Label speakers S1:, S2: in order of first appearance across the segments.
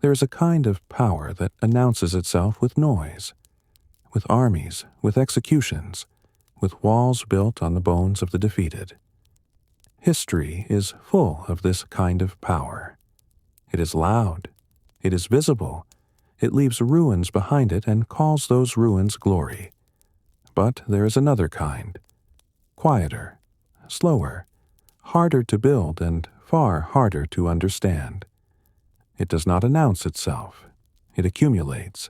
S1: There is a kind of power that announces itself with noise, with armies, with executions, with walls built on the bones of the defeated. History is full of this kind of power. It is loud. It is visible. It leaves ruins behind it and calls those ruins glory. But there is another kind, quieter, slower, harder to build and far harder to understand. It does not announce itself. It accumulates.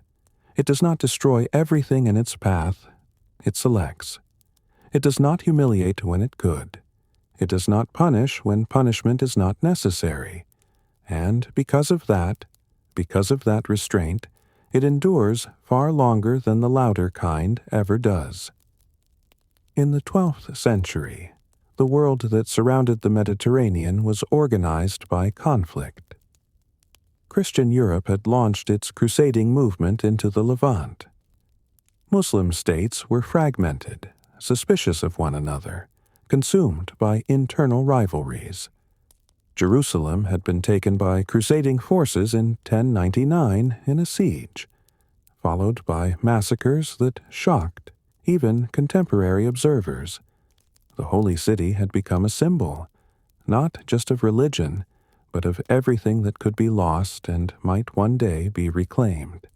S1: It does not destroy everything in its path. It selects. It does not humiliate when it could. It does not punish when punishment is not necessary. And because of that restraint, it endures far longer than the louder kind ever does. In the 12th century, the world that surrounded the Mediterranean was organized by conflict. Christian Europe had launched its crusading movement into the Levant. Muslim states were fragmented, suspicious of one another, consumed by internal rivalries. Jerusalem had been taken by crusading forces in 1099 in a siege, followed by massacres that shocked even contemporary observers. The Holy City had become a symbol, not just of religion, but of everything that could be lost and might one day be reclaimed.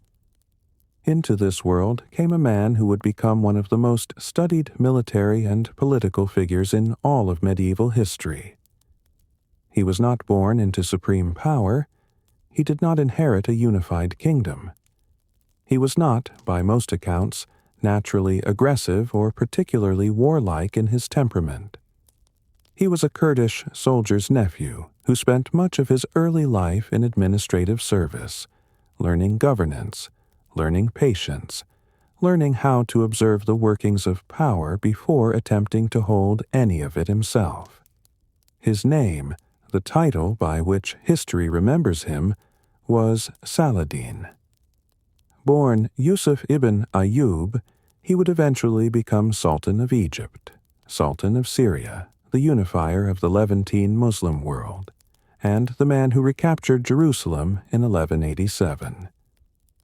S1: Into this world came a man who would become one of the most studied military and political figures in all of medieval history. He was not born into supreme power. He did not inherit a unified kingdom. He was not, by most accounts, naturally aggressive or particularly warlike in his temperament. He was a Kurdish soldier's nephew who spent much of his early life in administrative service, learning governance, learning patience, learning how to observe the workings of power before attempting to hold any of it himself. His name, the title by which history remembers him, was Saladin. Born Yusuf ibn Ayyub, he would eventually become Sultan of Egypt, Sultan of Syria, the unifier of the Levantine Muslim world, and the man who recaptured Jerusalem in 1187.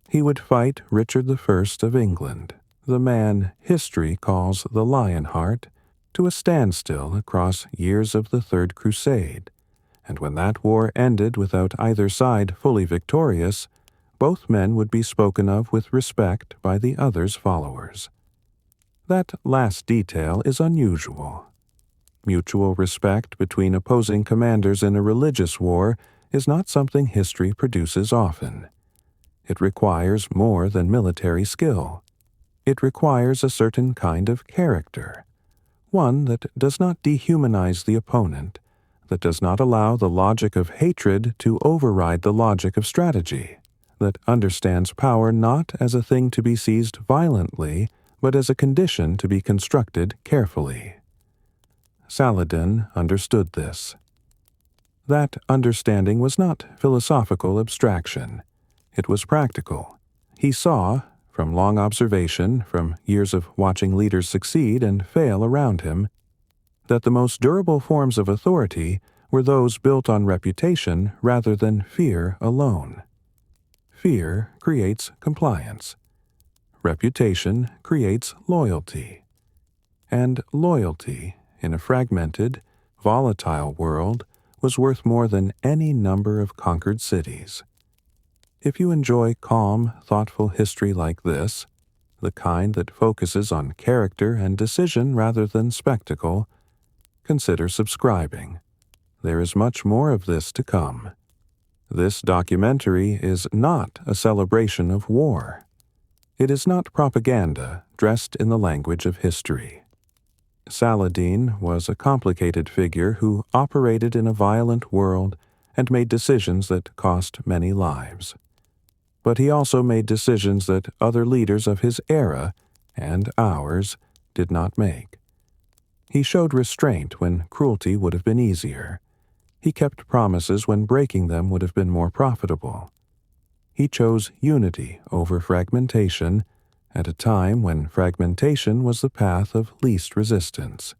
S1: He would fight Richard I of England, the man history calls the Lionheart, to a standstill across years of the Third Crusade, and when that war ended without either side fully victorious, both men would be spoken of with respect by the other's followers. That last detail is unusual. Mutual respect between opposing commanders in a religious war is not something history produces often. It requires more than military skill. It requires a certain kind of character, one that does not dehumanize the opponent, that does not allow the logic of hatred to override the logic of strategy, that understands power not as a thing to be seized violently, but as a condition to be constructed carefully. Saladin understood this. That understanding was not philosophical abstraction. It was practical. He saw, from long observation, from years of watching leaders succeed and fail around him, that the most durable forms of authority were those built on reputation rather than fear alone. Fear creates compliance. Reputation creates loyalty. And loyalty, in a fragmented, volatile world, was worth more than any number of conquered cities. If you enjoy calm, thoughtful history like this, the kind that focuses on character and decision rather than spectacle, consider subscribing. There is much more of this to come. This documentary is not a celebration of war. It is not propaganda dressed in the language of history. Saladin was a complicated figure who operated in a violent world and made decisions that cost many lives. But he also made decisions that other leaders of his era, and ours, did not make. He showed restraint when cruelty would have been easier. He kept promises when breaking them would have been more profitable. He chose unity over fragmentation at a time when fragmentation was the path of least resistance.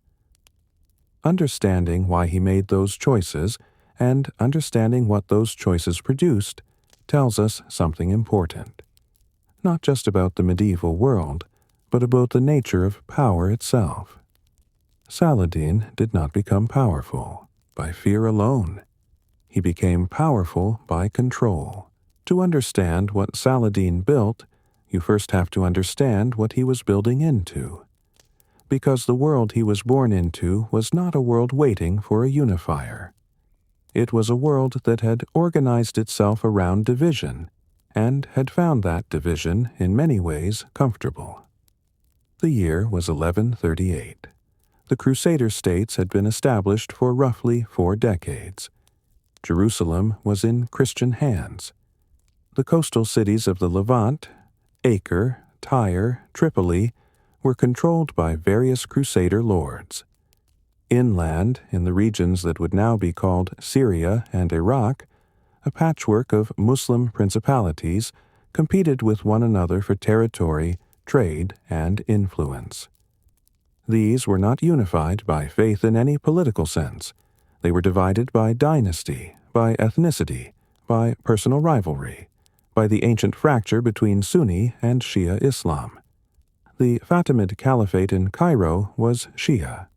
S1: Understanding why he made those choices and understanding what those choices produced tells us something important, not just about the medieval world, but about the nature of power itself. Saladin did not become powerful by fear alone. He became powerful by control. To understand what Saladin built, you first have to understand what he was building into. Because the world he was born into was not a world waiting for a unifier. It was a world that had organized itself around division, and had found that division, in many ways, comfortable. The year was 1138. The Crusader states had been established for roughly 4 decades. Jerusalem was in Christian hands. The coastal cities of the Levant, Acre, Tyre, Tripoli, were controlled by various Crusader lords. Inland, in the regions that would now be called Syria and Iraq, a patchwork of Muslim principalities competed with one another for territory, trade, and influence. These were not unified by faith in any political sense. They were divided by dynasty, by ethnicity, by personal rivalry, by the ancient fracture between Sunni and Shia Islam. The Fatimid Caliphate in Cairo was Shia.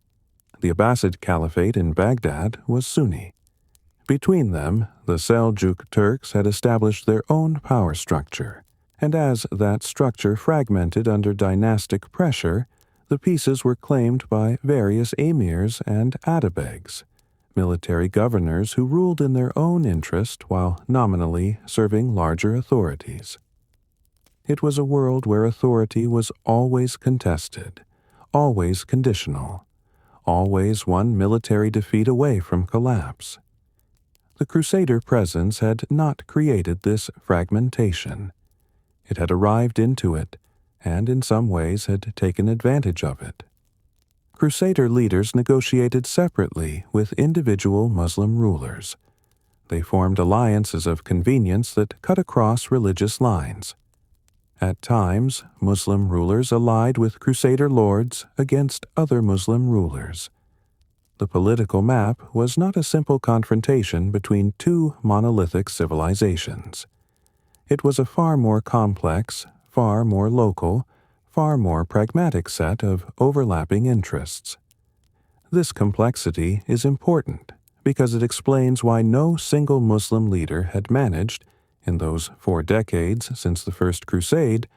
S1: The Abbasid Caliphate in Baghdad was Sunni. Between them, the Seljuk Turks had established their own power structure, and as that structure fragmented under dynastic pressure, the pieces were claimed by various emirs and atabegs, military governors who ruled in their own interest while nominally serving larger authorities. It was a world where authority was always contested, always conditional, always one military defeat away from collapse. The Crusader presence had not created this fragmentation. It had arrived into it, and in some ways had taken advantage of it. Crusader leaders negotiated separately with individual Muslim rulers. They formed alliances of convenience that cut across religious lines. At times, Muslim rulers allied with Crusader lords against other Muslim rulers. The political map was not a simple confrontation between 2 monolithic civilizations. It was a far more complex, far more local, far more pragmatic set of overlapping interests. This complexity is important because it explains why no single Muslim leader had managed, in those 4 decades since the First Crusade,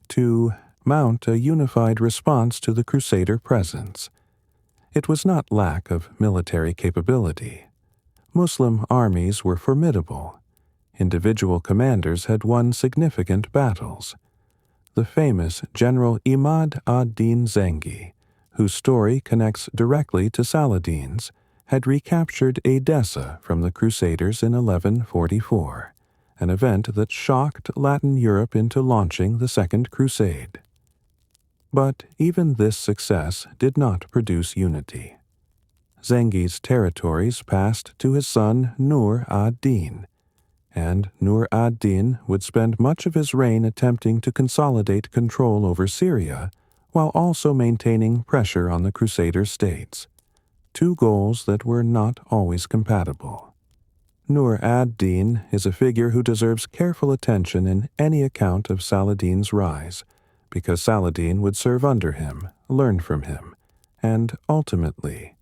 S1: to mount a unified response to the Crusader presence. It was not lack of military capability. Muslim armies were formidable. Individual commanders had won significant battles. The famous General Imad ad-Din Zengi, whose story connects directly to Saladin's, had recaptured Edessa from the Crusaders in 1144, an event that shocked Latin Europe into launching the Second Crusade. But even this success did not produce unity. Zengi's territories passed to his son Nur ad-Din, and Nur ad-Din would spend much of his reign attempting to consolidate control over Syria while also maintaining pressure on the Crusader states, 2 goals that were not always compatible. Nur ad-Din is a figure who deserves careful attention in any account of Saladin's rise, because Saladin would serve under him, learn from him, and ultimately,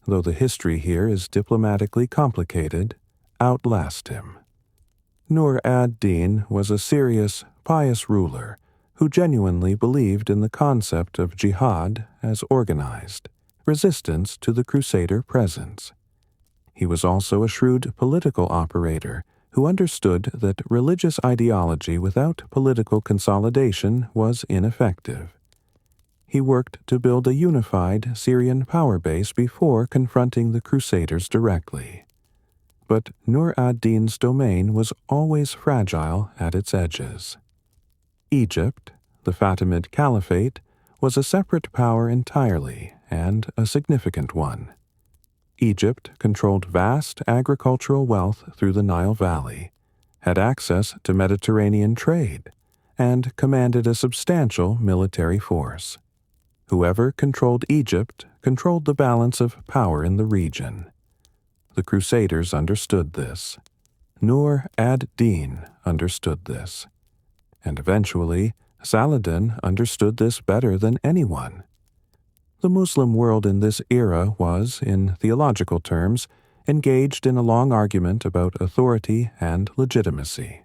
S1: though the history here is diplomatically complicated, outlast him. Nur ad-Din was a serious, pious ruler who genuinely believed in the concept of jihad as organized, resistance to the Crusader presence. He was also a shrewd political operator who understood that religious ideology without political consolidation was ineffective. He worked to build a unified Syrian power base before confronting the Crusaders directly. But Nur ad-Din's domain was always fragile at its edges. Egypt, the Fatimid Caliphate, was a separate power entirely, and a significant one. Egypt controlled vast agricultural wealth through the Nile Valley, had access to Mediterranean trade, and commanded a substantial military force. Whoever controlled Egypt controlled the balance of power in the region. The Crusaders understood this. Nur ad-Din understood this, and eventually Saladin understood this better than anyone. The Muslim world in this era was, in theological terms, engaged in a long argument about authority and legitimacy.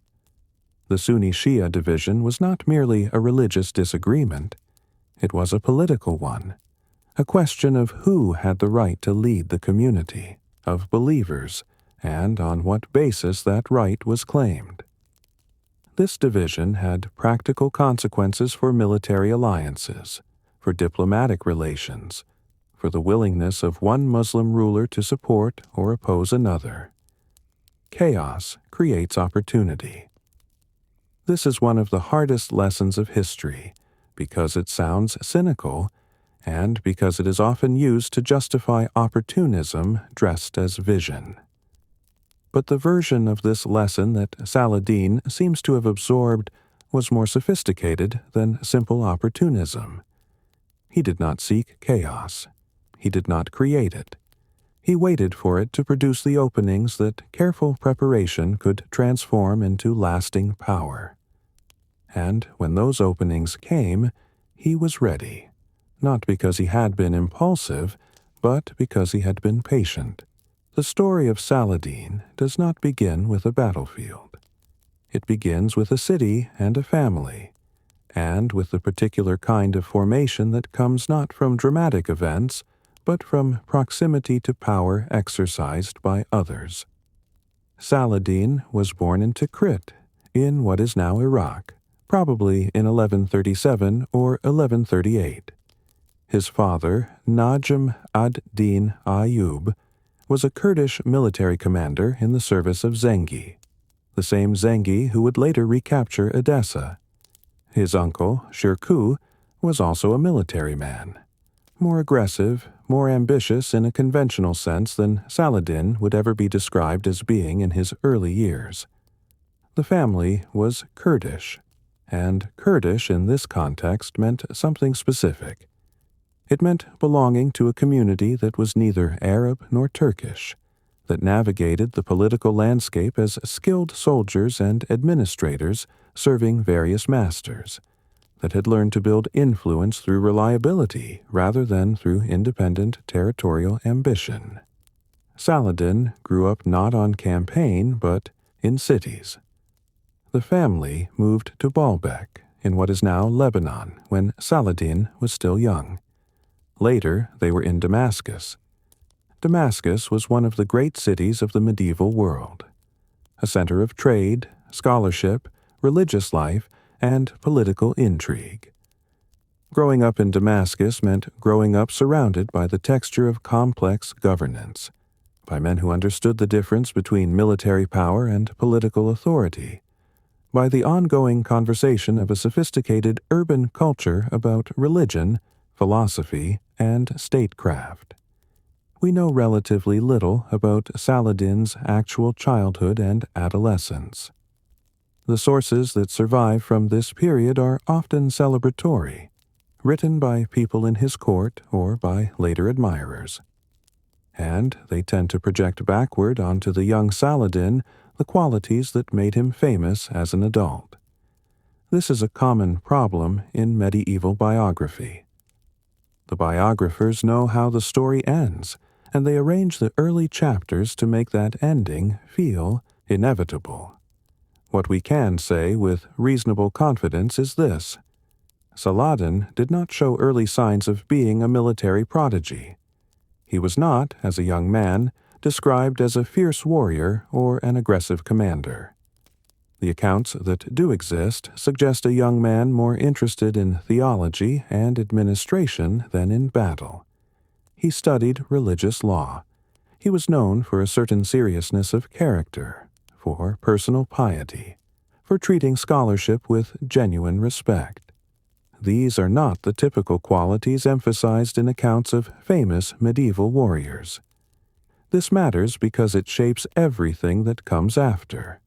S1: The Sunni-Shia division was not merely a religious disagreement, it was a political one, a question of who had the right to lead the community of believers and on what basis that right was claimed. This division had practical consequences for military alliances, for diplomatic relations, for the willingness of one Muslim ruler to support or oppose another. Chaos creates opportunity. This is one of the hardest lessons of history, because it sounds cynical, and because it is often used to justify opportunism dressed as vision. But the version of this lesson that Saladin seems to have absorbed was more sophisticated than simple opportunism. He did not seek chaos. He did not create it. He waited for it to produce the openings that careful preparation could transform into lasting power. And when those openings came, he was ready, not because he had been impulsive, but because he had been patient. The story of Saladin does not begin with a battlefield. It begins with a city and a family, and with the particular kind of formation that comes not from dramatic events, but from proximity to power exercised by others. Saladin was born in Tikrit, in what is now Iraq, probably in 1137 or 1138. His father, Najm ad-Din Ayyub, was a Kurdish military commander in the service of Zengi, the same Zengi who would later recapture Edessa. His uncle, Shirkuh, was also a military man, more aggressive, more ambitious in a conventional sense than Saladin would ever be described as being in his early years. The family was Kurdish, and Kurdish in this context meant something specific. It meant belonging to a community that was neither Arab nor Turkish, that navigated the political landscape as skilled soldiers and administrators serving various masters, that had learned to build influence through reliability rather than through independent territorial ambition. Saladin grew up not on campaign but in cities. The family moved to Baalbek, in what is now Lebanon, when Saladin was still young. Later, they were in Damascus. Damascus was one of the great cities of the medieval world, a center of trade, scholarship, religious life, and political intrigue. Growing up in Damascus meant growing up surrounded by the texture of complex governance, by men who understood the difference between military power and political authority, by the ongoing conversation of a sophisticated urban culture about religion, philosophy, and statecraft. We know relatively little about Saladin's actual childhood and adolescence. The sources that survive from this period are often celebratory, written by people in his court or by later admirers. And they tend to project backward onto the young Saladin the qualities that made him famous as an adult. This is a common problem in medieval biography. The biographers know how the story ends, and they arrange the early chapters to make that ending feel inevitable. What we can say with reasonable confidence is this: Saladin did not show early signs of being a military prodigy. He was not, as a young man, described as a fierce warrior or an aggressive commander. The accounts that do exist suggest a young man more interested in theology and administration than in battle. He studied religious law. He was known for a certain seriousness of character, for personal piety, for treating scholarship with genuine respect. These are not the typical qualities emphasized in accounts of famous medieval warriors. This matters because it shapes everything that comes after.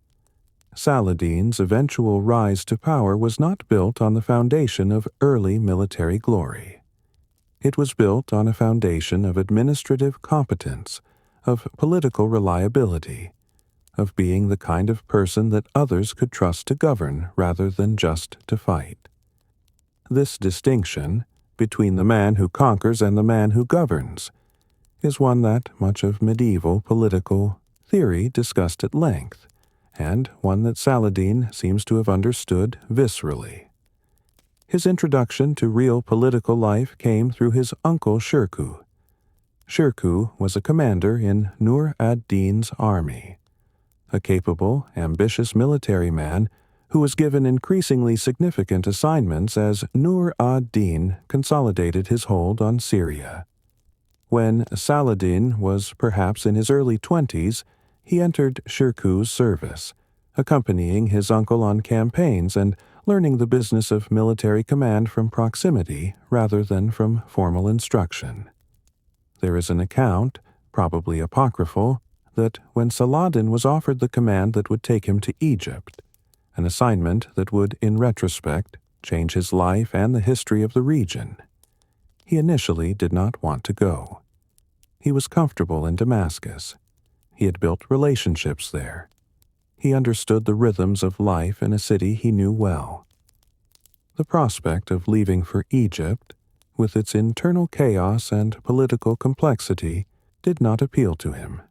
S1: Saladin's eventual rise to power was not built on the foundation of early military glory. It was built on a foundation of administrative competence, of political reliability, of being the kind of person that others could trust to govern rather than just to fight. This distinction between the man who conquers and the man who governs is one that much of medieval political theory discussed at length, and one that Saladin seems to have understood viscerally. His introduction to real political life came through his uncle Shirkuh. Shirkuh was a commander in Nur ad-Din's army, a capable, ambitious military man who was given increasingly significant assignments as Nur ad-Din consolidated his hold on Syria. When Saladin was perhaps in his early 20s, he entered Shirkuh's service, accompanying his uncle on campaigns and learning the business of military command from proximity rather than from formal instruction. There is an account, probably apocryphal, that when Saladin was offered the command that would take him to Egypt, an assignment that would, in retrospect, change his life and the history of the region, he initially did not want to go. He was comfortable in Damascus. He had built relationships there. He understood the rhythms of life in a city he knew well. The prospect of leaving for Egypt, with its internal chaos and political complexity, did not appeal to him.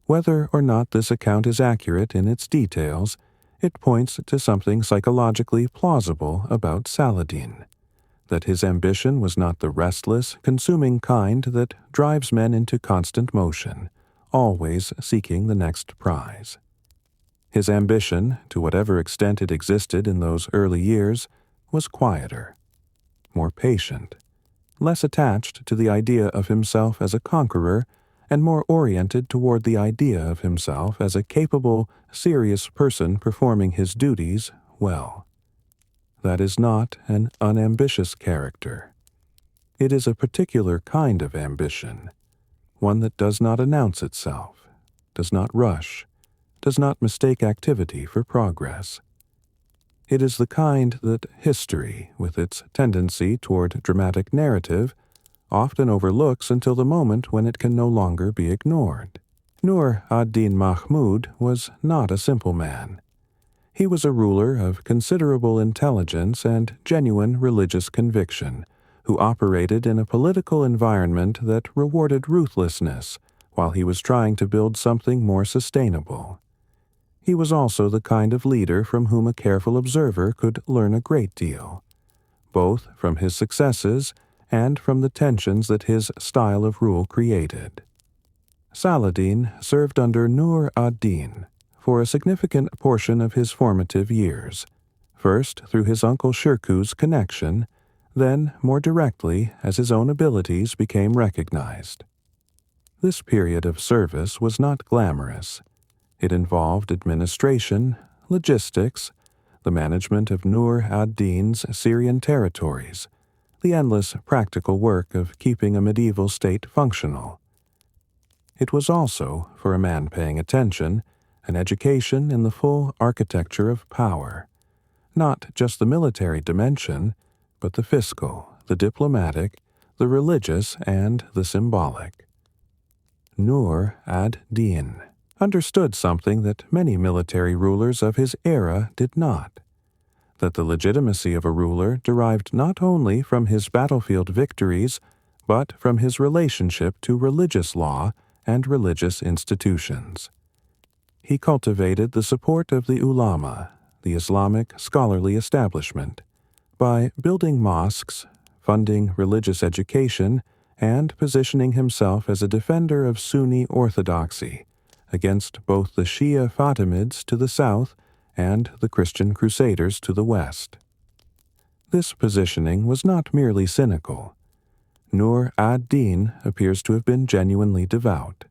S1: Whether or not this account is accurate in its details, it points to something psychologically plausible about Saladin, that his ambition was not the restless, consuming kind that drives men into constant motion, always seeking the next prize. His ambition, to whatever extent it existed in those early years, was quieter, more patient, less attached to the idea of himself as a conqueror, and more oriented toward the idea of himself as a capable, serious person performing his duties well. That is not an unambitious character. It is a particular kind of ambition, one that does not announce itself, does not rush, does not mistake activity for progress. It is the kind that history, with its tendency toward dramatic narrative, often overlooks until the moment when it can no longer be ignored. Nur ad-Din Mahmud was not a simple man. He was a ruler of considerable intelligence and genuine religious conviction, who operated in a political environment that rewarded ruthlessness while he was trying to build something more sustainable. He was also the kind of leader from whom a careful observer could learn a great deal, both from his successes and from the tensions that his style of rule created. Saladin served under Nur ad-Din for a significant portion of his formative years, first through his uncle Shirkuh's connection, then more directly as his own abilities became recognized. This period of service was not glamorous. It involved administration, logistics, the management of Nur ad-Din's Syrian territories, the endless practical work of keeping a medieval state functional. It was also, for a man paying attention, an education in the full architecture of power, not just the military dimension, but the fiscal, the diplomatic, the religious, and the symbolic. Nur ad-Din understood something that many military rulers of his era did not, that the legitimacy of a ruler derived not only from his battlefield victories, but from his relationship to religious law and religious institutions. He cultivated the support of the ulama, the Islamic scholarly establishment, by building mosques, funding religious education, and positioning himself as a defender of Sunni orthodoxy against both the Shia Fatimids to the south and the Christian Crusaders to the west. This positioning was not merely cynical. Nur ad-Din appears to have been genuinely devout.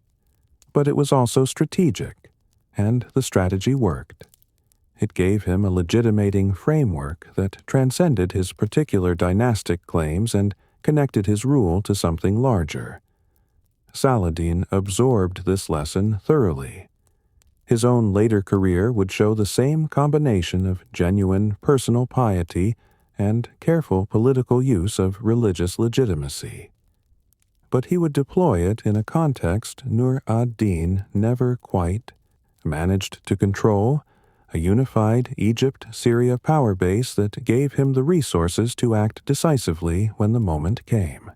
S1: But it was also strategic, and the strategy worked. It gave him a legitimating framework that transcended his particular dynastic claims and connected his rule to something larger. Saladin absorbed this lesson thoroughly. His own later career would show the same combination of genuine personal piety and careful political use of religious legitimacy. But he would deploy it in a context Nur ad-Din never quite, managed to control a unified Egypt-Syria power base that gave him the resources to act decisively when the moment came.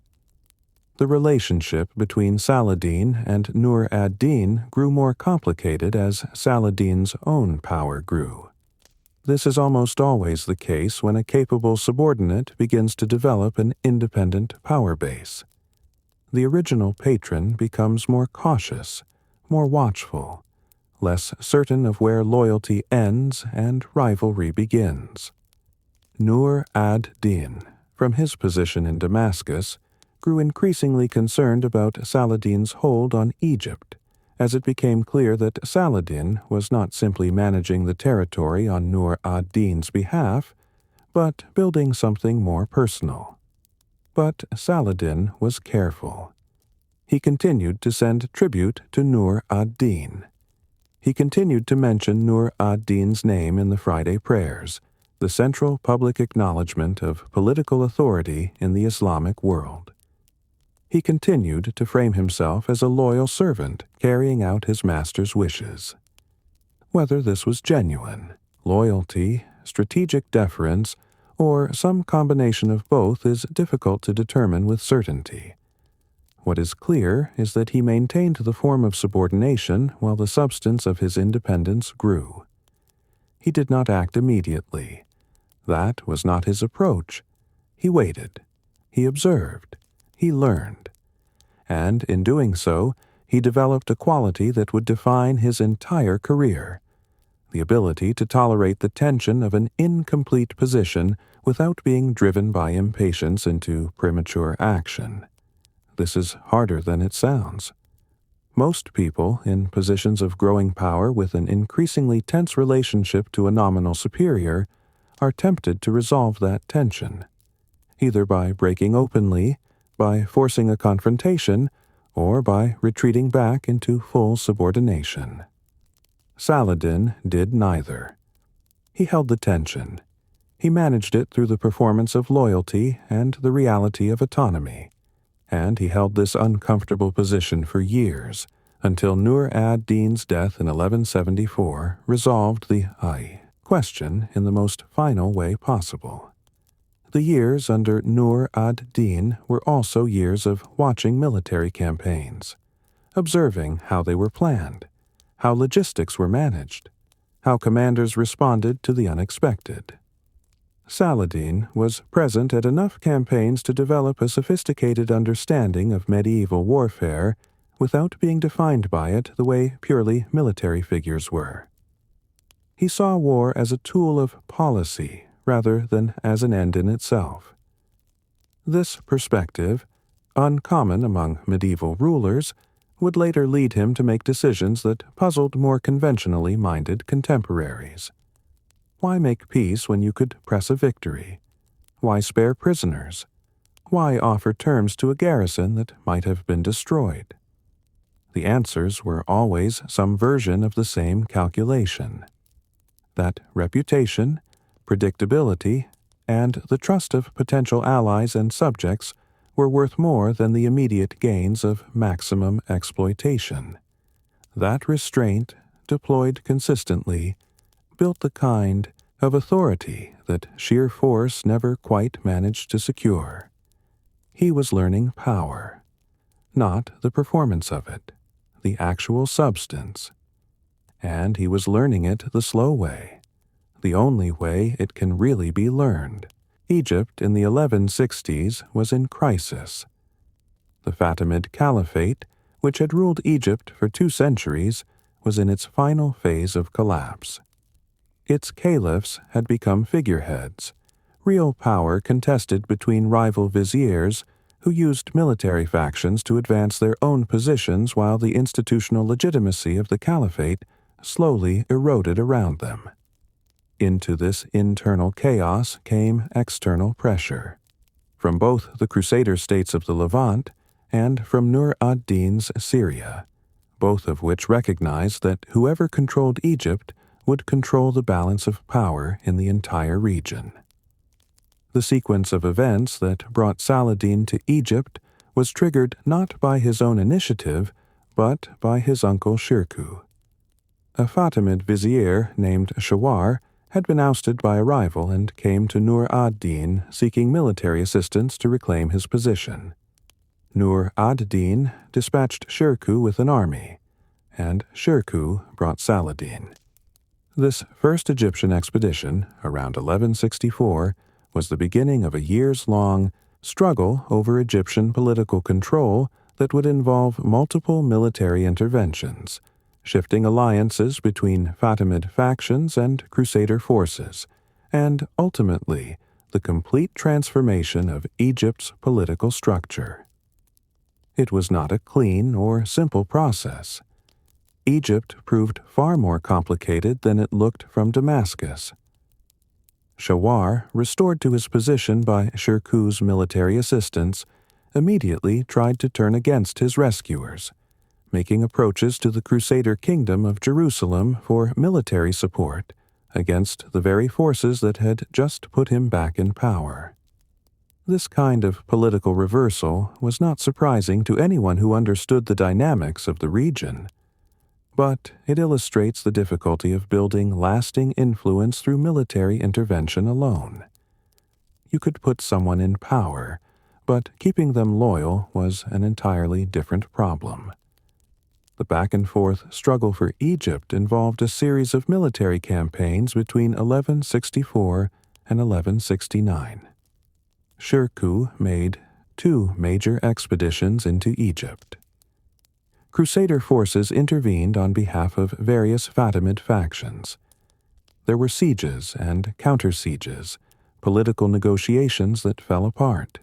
S1: The relationship between Saladin and Nur ad-Din grew more complicated as Saladin's own power grew. This is almost always the case when a capable subordinate begins to develop an independent power base. The original patron becomes more cautious, more watchful, less certain of where loyalty ends and rivalry begins. Nur ad-Din, from his position in Damascus, grew increasingly concerned about Saladin's hold on Egypt, as it became clear that Saladin was not simply managing the territory on Nur ad-Din's behalf, but building something more personal. But Saladin was careful. He continued to send tribute to Nur ad-Din. He continued to mention Nur ad-Din's name in the Friday prayers, the central public acknowledgement of political authority in the Islamic world. He continued to frame himself as a loyal servant carrying out his master's wishes. Whether this was genuine, loyalty, strategic deference, or some combination of both is difficult to determine with certainty. What is clear is that he maintained the form of subordination while the substance of his independence grew. He did not act immediately. That was not his approach. He waited. He observed. He learned. And in doing so, he developed a quality that would define his entire career: the ability to tolerate the tension of an incomplete position without being driven by impatience into premature action. This is harder than it sounds. Most people in positions of growing power with an increasingly tense relationship to a nominal superior are tempted to resolve that tension, either by breaking openly, by forcing a confrontation, or by retreating back into full subordination. Saladin did neither. He held the tension. He managed it through the performance of loyalty and the reality of autonomy, and he held this uncomfortable position for years, until Nur ad-Din's death in 1174 resolved the question in the most final way possible. The years under Nur ad-Din were also years of watching military campaigns, observing how they were planned, how logistics were managed, how commanders responded to the unexpected. Saladin was present at enough campaigns to develop a sophisticated understanding of medieval warfare without being defined by it the way purely military figures were. He saw war as a tool of policy rather than as an end in itself. This perspective, uncommon among medieval rulers, would later lead him to make decisions that puzzled more conventionally minded contemporaries. Why make peace when you could press a victory? Why spare prisoners? Why offer terms to a garrison that might have been destroyed? The answers were always some version of the same calculation. That reputation, predictability, and the trust of potential allies and subjects were worth more than the immediate gains of maximum exploitation. That restraint, deployed consistently, built the kind of authority that sheer force never quite managed to secure. He was learning power, not the performance of it, the actual substance. And he was learning it the slow way, the only way it can really be learned. Egypt in the 1160s was in crisis. The Fatimid Caliphate, which had ruled Egypt for 2 centuries, was in its final phase of collapse. Its caliphs had become figureheads, real power contested between rival viziers who used military factions to advance their own positions while the institutional legitimacy of the caliphate slowly eroded around them. Into this internal chaos came external pressure, from both the Crusader states of the Levant and from Nur ad-Din's Syria, both of which recognized that whoever controlled Egypt would control the balance of power in the entire region. The sequence of events that brought Saladin to Egypt was triggered not by his own initiative, but by his uncle Shirkuh. A Fatimid vizier named Shawar had been ousted by a rival and came to Nur ad-Din seeking military assistance to reclaim his position. Nur ad-Din dispatched Shirkuh with an army, and Shirkuh brought Saladin. This first Egyptian expedition, around 1164, was the beginning of a years-long struggle over Egyptian political control that would involve multiple military interventions, shifting alliances between Fatimid factions and Crusader forces, and ultimately the complete transformation of Egypt's political structure. It was not a clean or simple process. Egypt proved far more complicated than it looked from Damascus. Shawar, restored to his position by Shirkuh's military assistance, immediately tried to turn against his rescuers, making approaches to the Crusader kingdom of Jerusalem for military support against the very forces that had just put him back in power. This kind of political reversal was not surprising to anyone who understood the dynamics of the region, but it illustrates the difficulty of building lasting influence through military intervention alone. You could put someone in power, but keeping them loyal was an entirely different problem. The back-and-forth struggle for Egypt involved a series of military campaigns between 1164 and 1169. Shirkuh made 2 major expeditions into Egypt. Crusader forces intervened on behalf of various Fatimid factions. There were sieges and counter-sieges, political negotiations that fell apart,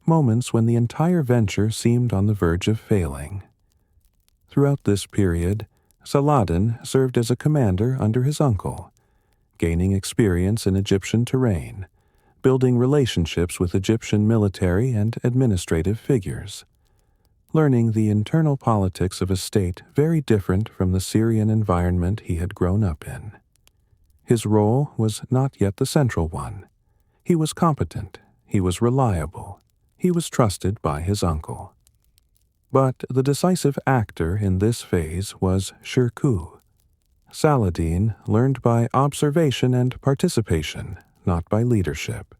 S1: moments when the entire venture seemed on the verge of failing. Throughout this period, Saladin served as a commander under his uncle, gaining experience in Egyptian terrain, building relationships with Egyptian military and administrative figures, learning the internal politics of a state very different from the Syrian environment he had grown up in. His role was not yet the central one. He was competent, he was reliable, he was trusted by his uncle. But the decisive actor in this phase was Shirkuh. Saladin learned by observation and participation, not by leadership.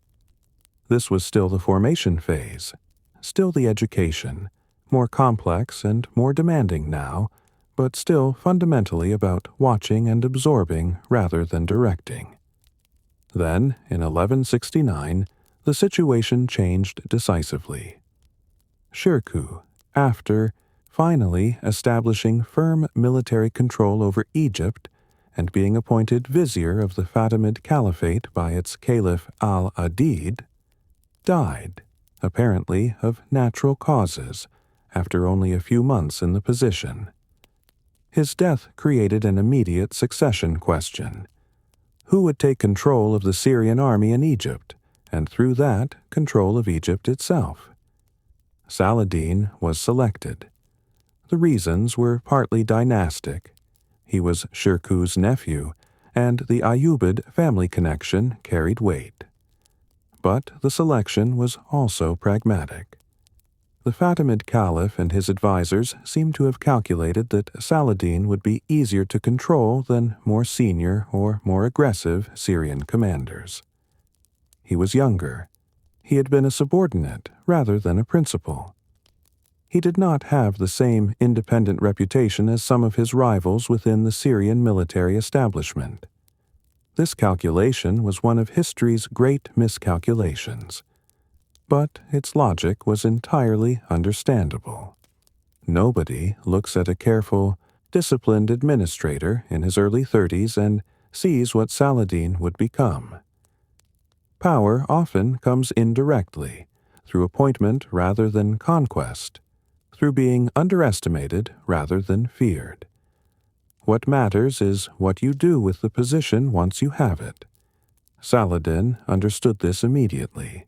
S1: This was still the formation phase, still the education, more complex and more demanding now, but still fundamentally about watching and absorbing rather than directing. Then, in 1169, the situation changed decisively. Shirkuh, after finally establishing firm military control over Egypt and being appointed vizier of the Fatimid Caliphate by its Caliph al-Adid, died, apparently of natural causes, after only a few months in the position. His death created an immediate succession question. Who would take control of the Syrian army in Egypt, and through that, control of Egypt itself? Saladin was selected. The reasons were partly dynastic. He was Shirkuh's nephew, and the Ayyubid family connection carried weight. But the selection was also pragmatic. The Fatimid Caliph and his advisors seemed to have calculated that Saladin would be easier to control than more senior or more aggressive Syrian commanders. He was younger. He had been a subordinate rather than a principal. He did not have the same independent reputation as some of his rivals within the Syrian military establishment. This calculation was one of history's great miscalculations, but its logic was entirely understandable. Nobody looks at a careful, disciplined administrator in his early 30s and sees what Saladin would become. Power often comes indirectly, through appointment rather than conquest, through being underestimated rather than feared. What matters is what you do with the position once you have it. Saladin understood this immediately.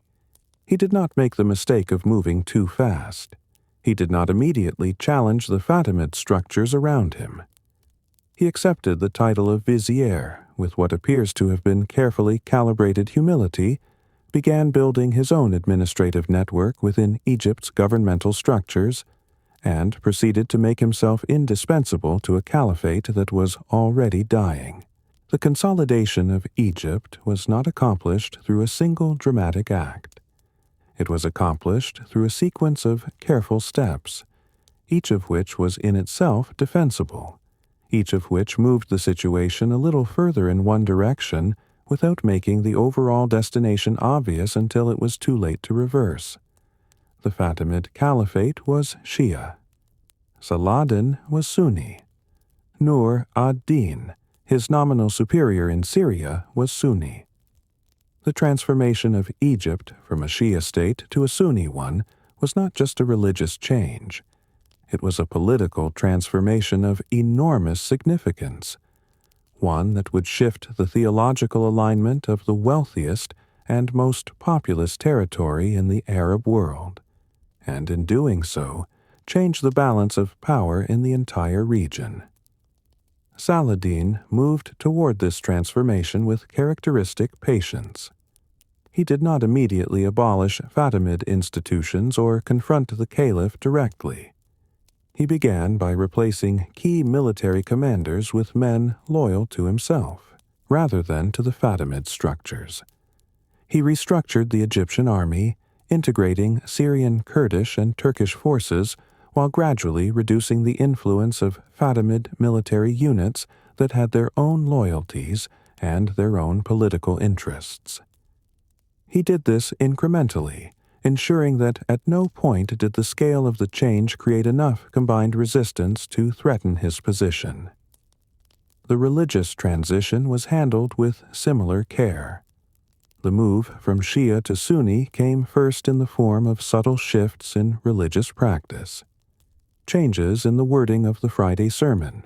S1: He did not make the mistake of moving too fast. He did not immediately challenge the Fatimid structures around him. He accepted the title of vizier with what appears to have been carefully calibrated humility, began building his own administrative network within Egypt's governmental structures, and proceeded to make himself indispensable to a caliphate that was already dying. The consolidation of Egypt was not accomplished through a single dramatic act. It was accomplished through a sequence of careful steps, each of which was in itself defensible, each of which moved the situation a little further in one direction without making the overall destination obvious until it was too late to reverse. The Fatimid Caliphate was Shia. Saladin was Sunni. Nur ad-Din, his nominal superior in Syria, was Sunni. The transformation of Egypt from a Shia state to a Sunni one was not just a religious change. It was a political transformation of enormous significance, one that would shift the theological alignment of the wealthiest and most populous territory in the Arab world, and in doing so, change the balance of power in the entire region. Saladin moved toward this transformation with characteristic patience. He did not immediately abolish Fatimid institutions or confront the caliph directly. He began by replacing key military commanders with men loyal to himself, rather than to the Fatimid structures. He restructured the Egyptian army, integrating Syrian, Kurdish, and Turkish forces while gradually reducing the influence of Fatimid military units that had their own loyalties and their own political interests. He did this incrementally, ensuring that at no point did the scale of the change create enough combined resistance to threaten his position. The religious transition was handled with similar care. The move from Shia to Sunni came first in the form of subtle shifts in religious practice. Changes in the wording of the Friday sermon,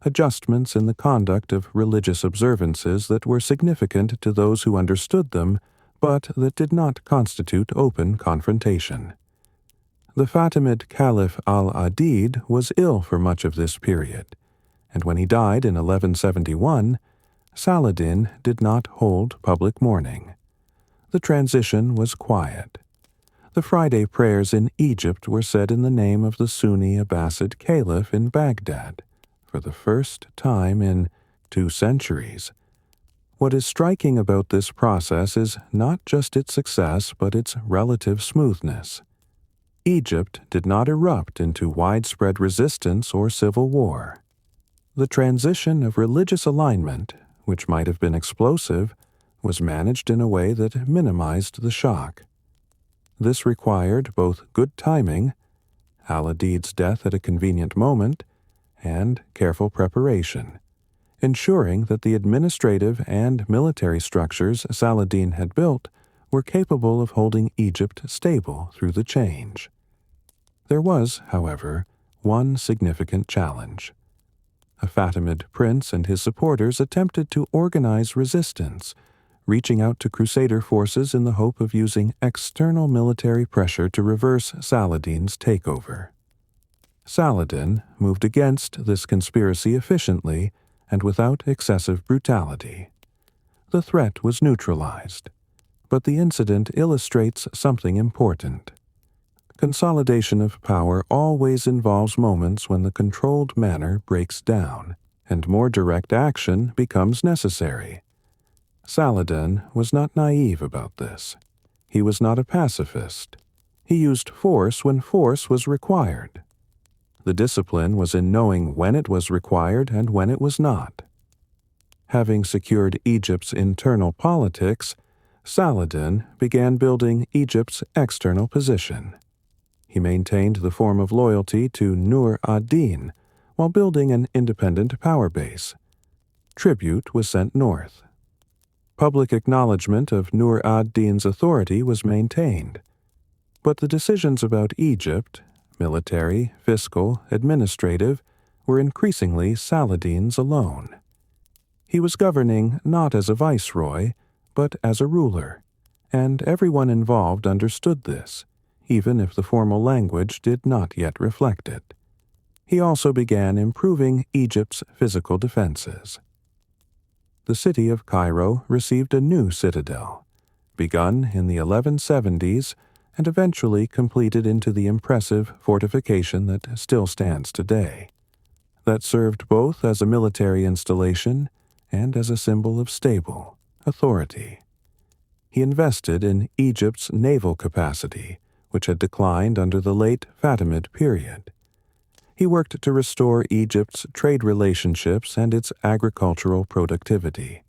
S1: adjustments in the conduct of religious observances that were significant to those who understood them, but that did not constitute open confrontation. The Fatimid Caliph al-Adid was ill for much of this period, and when he died in 1171, Saladin did not hold public mourning. The transition was quiet. The Friday prayers in Egypt were said in the name of the Sunni Abbasid Caliph in Baghdad, for the first time in 2 centuries. What is striking about this process is not just its success, but its relative smoothness. Egypt did not erupt into widespread resistance or civil war. The transition of religious alignment, which might have been explosive, was managed in a way that minimized the shock. This required both good timing, Al-Adid's death at a convenient moment, and careful preparation, ensuring that the administrative and military structures Saladin had built were capable of holding Egypt stable through the change. There was, however, one significant challenge. A Fatimid prince and his supporters attempted to organize resistance, reaching out to Crusader forces in the hope of using external military pressure to reverse Saladin's takeover. Saladin moved against this conspiracy efficiently and without excessive brutality. The threat was neutralized, but the incident illustrates something important. Consolidation of power always involves moments when the controlled manner breaks down, and more direct action becomes necessary. Saladin was not naive about this. He was not a pacifist. He used force when force was required. The discipline was in knowing when it was required and when it was not. Having secured Egypt's internal politics, Saladin began building Egypt's external position. He maintained the form of loyalty to Nur ad-Din while building an independent power base. Tribute was sent north. Public acknowledgement of Nur ad-Din's authority was maintained, but the decisions about Egypt, military, fiscal, administrative, were increasingly Saladin's alone. He was governing not as a viceroy, but as a ruler, and everyone involved understood this, even if the formal language did not yet reflect it. He also began improving Egypt's physical defenses. The city of Cairo received a new citadel, begun in the 1170s and eventually completed into the impressive fortification that still stands today, that served both as a military installation and as a symbol of stable authority. He invested in Egypt's naval capacity, which had declined under the late Fatimid period. He worked to restore Egypt's trade relationships and its agricultural productivity.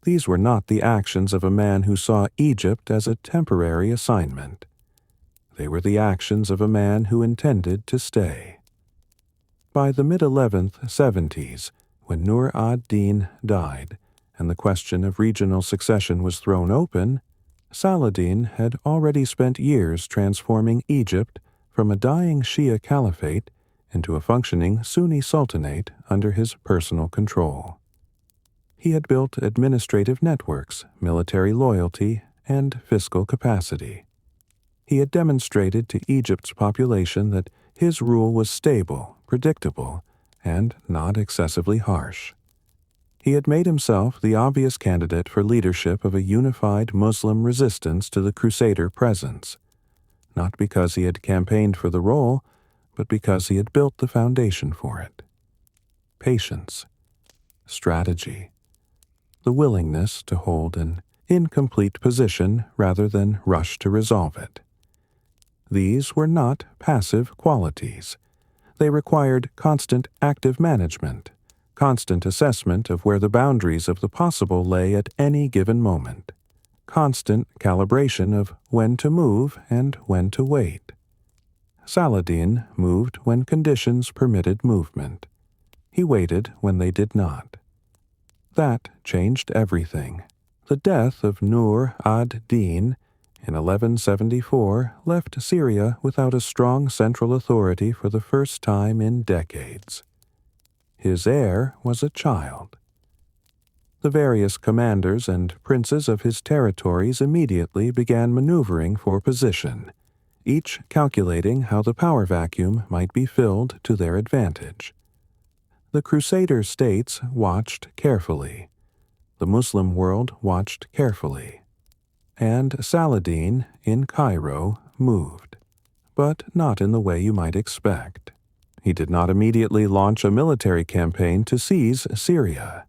S1: These were not the actions of a man who saw Egypt as a temporary assignment. They were the actions of a man who intended to stay. By the mid-11th 70s, when Nur ad-Din died, and the question of regional succession was thrown open, Saladin had already spent years transforming Egypt from a dying Shia caliphate into a functioning Sunni sultanate under his personal control. He had built administrative networks, military loyalty, and fiscal capacity. He had demonstrated to Egypt's population that his rule was stable, predictable, and not excessively harsh. He had made himself the obvious candidate for leadership of a unified Muslim resistance to the Crusader presence, not because he had campaigned for the role, but because he had built the foundation for it. Patience, strategy, the willingness to hold an incomplete position rather than rush to resolve it. These were not passive qualities. They required constant active management, constant assessment of where the boundaries of the possible lay at any given moment, constant calibration of when to move and when to wait. Saladin moved when conditions permitted movement. He waited when they did not. That changed everything. The death of Nur ad-Din in 1174 left Syria without a strong central authority for the first time in decades. His heir was a child. The various commanders and princes of his territories immediately began maneuvering for position, each calculating how the power vacuum might be filled to their advantage. The Crusader states watched carefully. The Muslim world watched carefully. And Saladin, in Cairo, moved, but not in the way you might expect. He did not immediately launch a military campaign to seize Syria.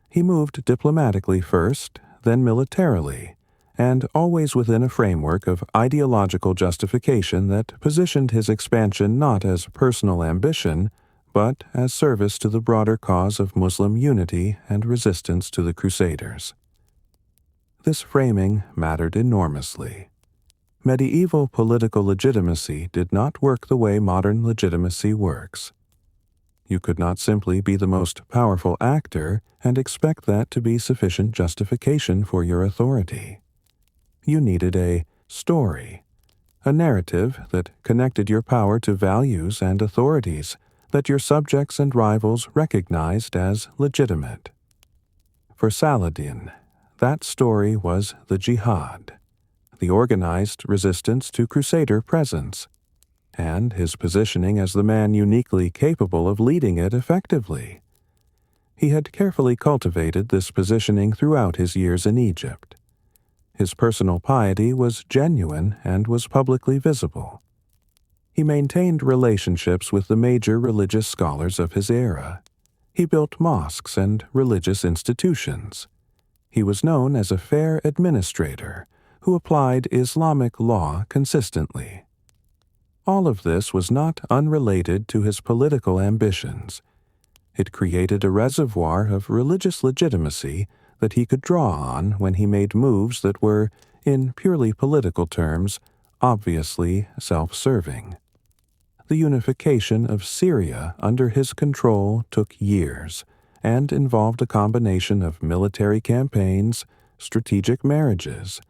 S1: He moved diplomatically first, then militarily, and always within a framework of ideological justification that positioned his expansion not as personal ambition, but as service to the broader cause of Muslim unity and resistance to the Crusaders. This framing mattered enormously. Medieval political legitimacy did not work the way modern legitimacy works. You could not simply be the most powerful actor and expect that to be sufficient justification for your authority. You needed a story, a narrative that connected your power to values and authorities that your subjects and rivals recognized as legitimate. For Saladin, that story was the jihad, the organized resistance to Crusader presence, and his positioning as the man uniquely capable of leading it effectively. He had carefully cultivated this positioning throughout his years in Egypt. His personal piety was genuine and was publicly visible. He maintained relationships with the major religious scholars of his era. He built mosques and religious institutions. He was known as a fair administrator who applied Islamic law consistently. All of this was not unrelated to his political ambitions. It created a reservoir of religious legitimacy that he could draw on when he made moves that were, in purely political terms, obviously self-serving. The unification of Syria under his control took years and involved a combination of military campaigns, strategic marriages,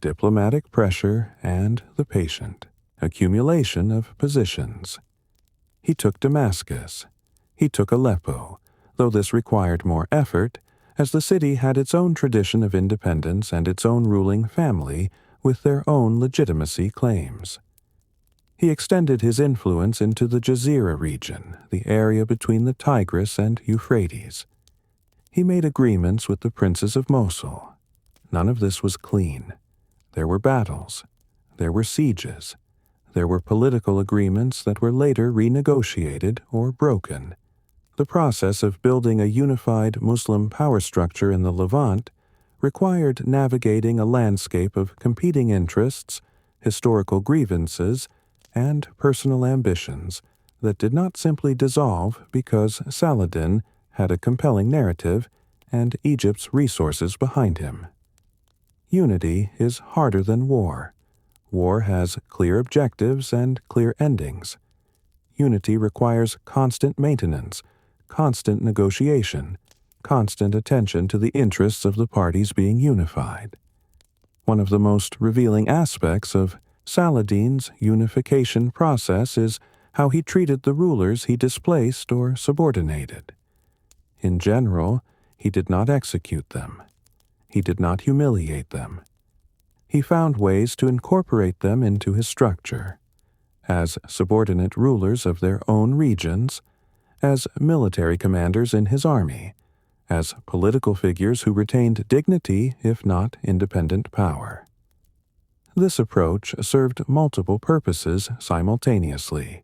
S1: diplomatic pressure, and the patient accumulation of positions. He took Damascus. He took Aleppo, though this required more effort, as the city had its own tradition of independence and its own ruling family with their own legitimacy claims. He extended his influence into the Jazira region, the area between the Tigris and Euphrates. He made agreements with the princes of Mosul. None of this was clean. There were battles. There were sieges. There were political agreements that were later renegotiated or broken. The process of building a unified Muslim power structure in the Levant required navigating a landscape of competing interests, historical grievances, and personal ambitions that did not simply dissolve because Saladin had a compelling narrative and Egypt's resources behind him. Unity is harder than war. War has clear objectives and clear endings. Unity requires constant maintenance, constant negotiation, constant attention to the interests of the parties being unified. One of the most revealing aspects of Saladin's unification process is how he treated the rulers he displaced or subordinated. In general, he did not execute them. He did not humiliate them. He found ways to incorporate them into his structure, as subordinate rulers of their own regions, as military commanders in his army, as political figures who retained dignity if not independent power. This approach served multiple purposes simultaneously.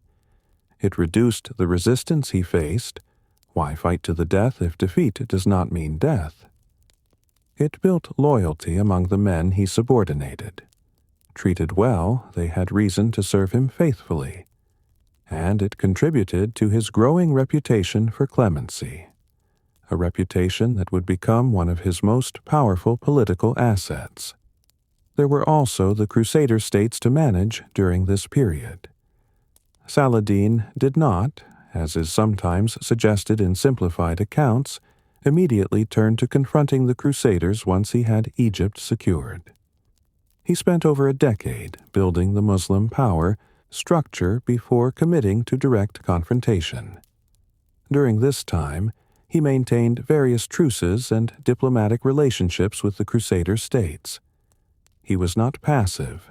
S1: It reduced the resistance he faced. Why fight to the death if defeat does not mean death? It built loyalty among the men he subordinated. Treated well, they had reason to serve him faithfully, and it contributed to his growing reputation for clemency, a reputation that would become one of his most powerful political assets. There were also the Crusader states to manage during this period. Saladin did not, as is sometimes suggested in simplified accounts, immediately turn to confronting the Crusaders once he had Egypt secured. He spent over a decade building the Muslim power structure before committing to direct confrontation. During this time, he maintained various truces and diplomatic relationships with the Crusader states. He was not passive.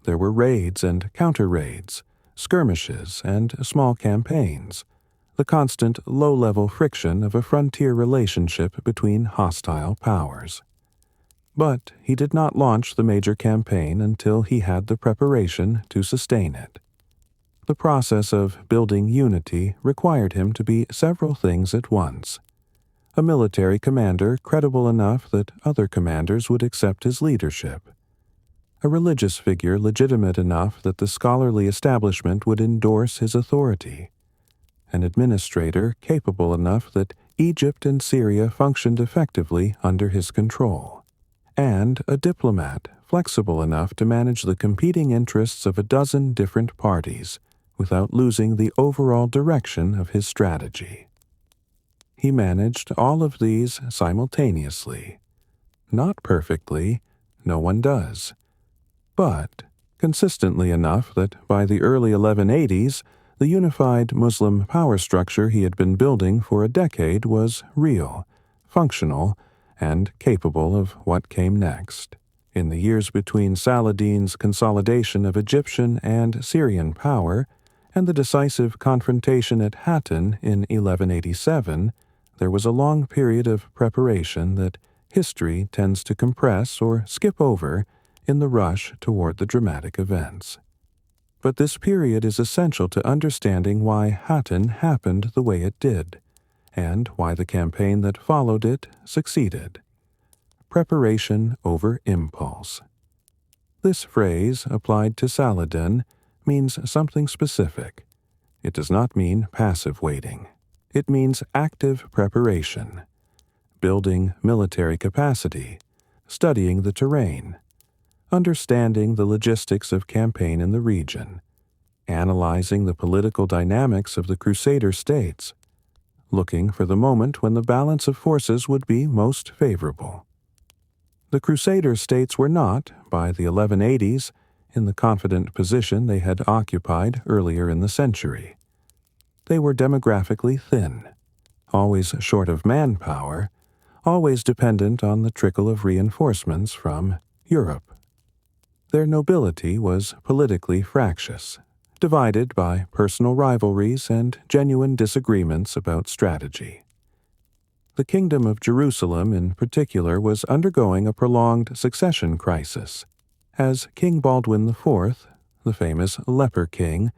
S1: There were raids and counter-raids, skirmishes and small campaigns, the constant low-level friction of a frontier relationship between hostile powers. But he did not launch the major campaign until he had the preparation to sustain it. The process of building unity required him to be several things at once: a military commander credible enough that other commanders would accept his leadership, a religious figure legitimate enough that the scholarly establishment would endorse his authority, an administrator capable enough that Egypt and Syria functioned effectively under his control, and a diplomat flexible enough to manage the competing interests of a dozen different parties without losing the overall direction of his strategy. He managed all of these simultaneously. Not perfectly, no one does, but consistently enough that by the early 1180s, the unified Muslim power structure he had been building for a decade was real, functional, and capable of what came next. In the years between Saladin's consolidation of Egyptian and Syrian power and the decisive confrontation at Hattin in 1187, there was a long period of preparation that history tends to compress or skip over in the rush toward the dramatic events. But this period is essential to understanding why Hattin happened the way it did, and why the campaign that followed it succeeded. Preparation over impulse. This phrase, applied to Saladin, means something specific. It does not mean passive waiting. It means active preparation, building military capacity, studying the terrain, understanding the logistics of campaign in the region, analyzing the political dynamics of the Crusader states, looking for the moment when the balance of forces would be most favorable. The Crusader states were not, by the 1180s, in the confident position they had occupied earlier in the century. They were demographically thin, always short of manpower, always dependent on the trickle of reinforcements from Europe. Their nobility was politically fractious, divided by personal rivalries and genuine disagreements about strategy. The Kingdom of Jerusalem in particular was undergoing a prolonged succession crisis, as King Baldwin IV, the famous leper king,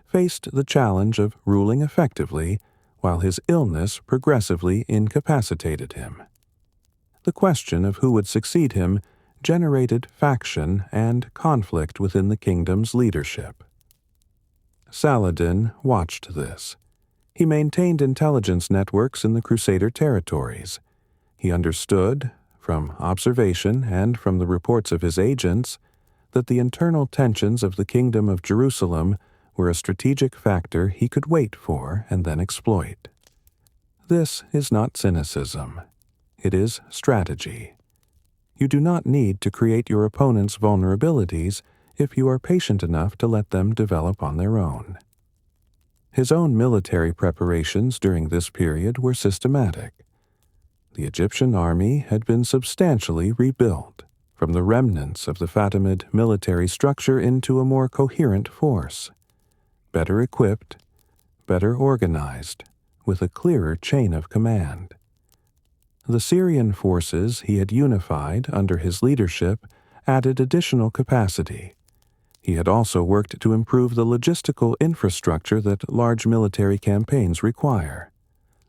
S1: faced the challenge of ruling effectively while his illness progressively incapacitated him. The question of who would succeed him generated faction and conflict within the kingdom's leadership. Saladin watched this. He maintained intelligence networks in the Crusader territories. He understood, from observation and from the reports of his agents, that the internal tensions of the Kingdom of Jerusalem were a strategic factor he could wait for and then exploit. This is not cynicism. It is strategy. You do not need to create your opponent's vulnerabilities if you are patient enough to let them develop on their own. His own military preparations during this period were systematic. The Egyptian army had been substantially rebuilt from the remnants of the Fatimid military structure into a more coherent force, better equipped, better organized, with a clearer chain of command. The Syrian forces he had unified under his leadership added additional capacity. He had also worked to improve the logistical infrastructure that large military campaigns require: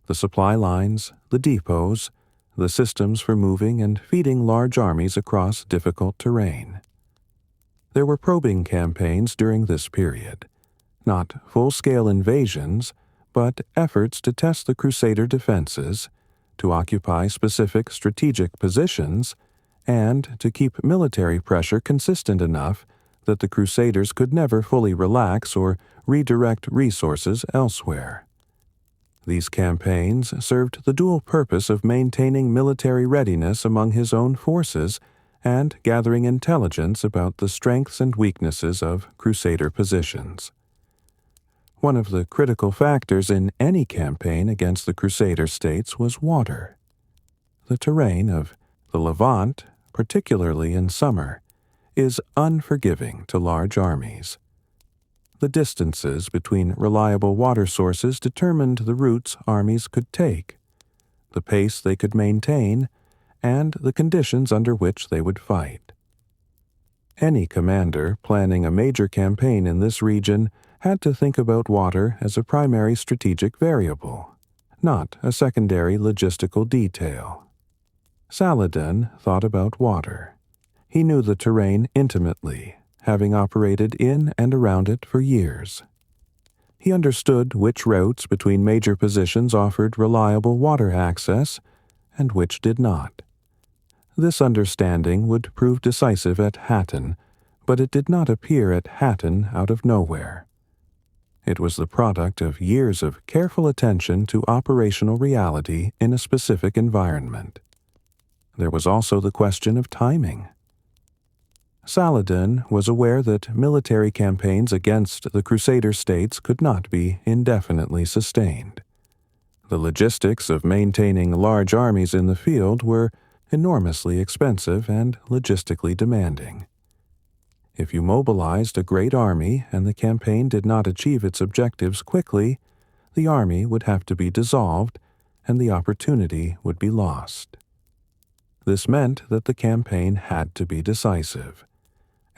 S1: the supply lines, the depots, the systems for moving and feeding large armies across difficult terrain. There were probing campaigns during this period, not full-scale invasions, but efforts to test the Crusader defenses, to occupy specific strategic positions, and to keep military pressure consistent enough that the Crusaders could never fully relax or redirect resources elsewhere. These campaigns served the dual purpose of maintaining military readiness among his own forces and gathering intelligence about the strengths and weaknesses of Crusader positions. One of the critical factors in any campaign against the Crusader states was water. The terrain of the Levant, particularly in summer, is unforgiving to large armies. The distances between reliable water sources determined the routes armies could take, the pace they could maintain, and the conditions under which they would fight. Any commander planning a major campaign in this region had to think about water as a primary strategic variable, not a secondary logistical detail. Saladin thought about water. He knew the terrain intimately, having operated in and around it for years. He understood which routes between major positions offered reliable water access and which did not. This understanding would prove decisive at Hattin, but it did not appear at Hattin out of nowhere. It was the product of years of careful attention to operational reality in a specific environment. There was also the question of timing. Saladin was aware that military campaigns against the Crusader states could not be indefinitely sustained. The logistics of maintaining large armies in the field were enormously expensive and logistically demanding. If you mobilized a great army and the campaign did not achieve its objectives quickly, the army would have to be dissolved and the opportunity would be lost. This meant that the campaign had to be decisive,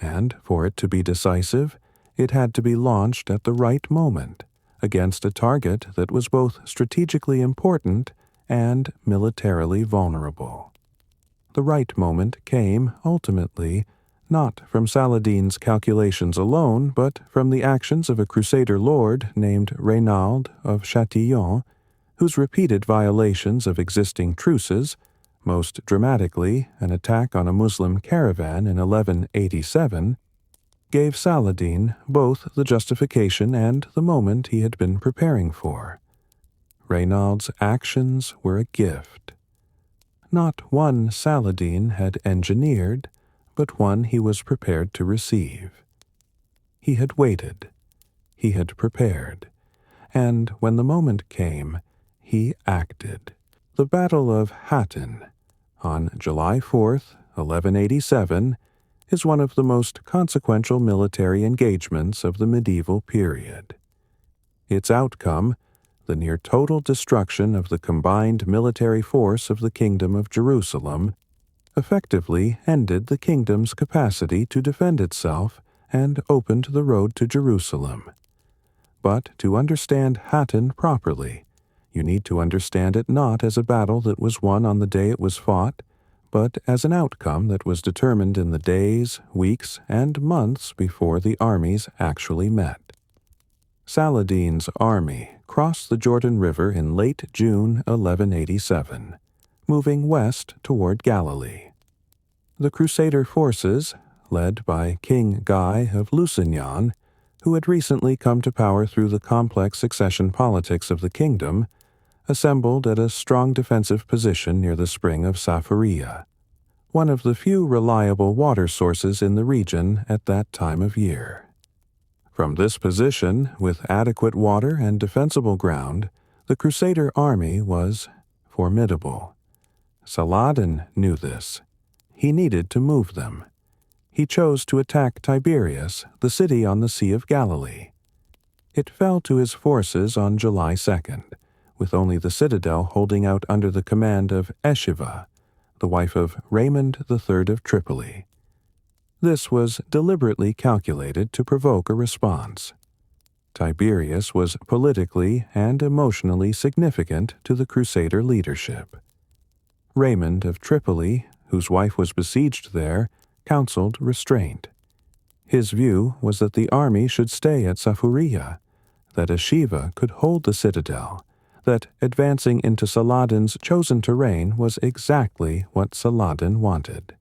S1: and for it to be decisive, it had to be launched at the right moment, against a target that was both strategically important and militarily vulnerable. The right moment came, ultimately, not from Saladin's calculations alone, but from the actions of a Crusader lord named Renaud of Châtillon, whose repeated violations of existing truces, most dramatically an attack on a Muslim caravan in 1187, gave Saladin both the justification and the moment he had been preparing for. Renaud's actions were a gift. Not one Saladin had engineered, but one he was prepared to receive. He had waited, he had prepared, and when the moment came, he acted. The Battle of Hattin, on July 4th, 1187, is one of the most consequential military engagements of the medieval period. Its outcome, the near-total destruction of the combined military force of the Kingdom of Jerusalem, effectively ended the kingdom's capacity to defend itself and opened the road to Jerusalem. But to understand Hattin properly, you need to understand it not as a battle that was won on the day it was fought, but as an outcome that was determined in the days, weeks, and months before the armies actually met. Saladin's army crossed the Jordan River in late June 1187, moving west toward Galilee. The Crusader forces, led by King Guy of Lusignan, who had recently come to power through the complex succession politics of the kingdom, assembled at a strong defensive position near the spring of Saphoria, one of the few reliable water sources in the region at that time of year. From this position, with adequate water and defensible ground, the Crusader army was formidable. Saladin knew this. He needed to move them. He chose to attack Tiberias, the city on the Sea of Galilee. It fell to his forces on July 2nd, with only the citadel holding out under the command of Eschiva, the wife of Raymond III of Tripoli. This was deliberately calculated to provoke a response. Tiberias was politically and emotionally significant to the Crusader leadership. Raymond of Tripoli, whose wife was besieged there, counseled restraint. His view was that the army should stay at Saphoria, that Eschiva could hold the citadel, that advancing into Saladin's chosen terrain was exactly what Saladin wanted.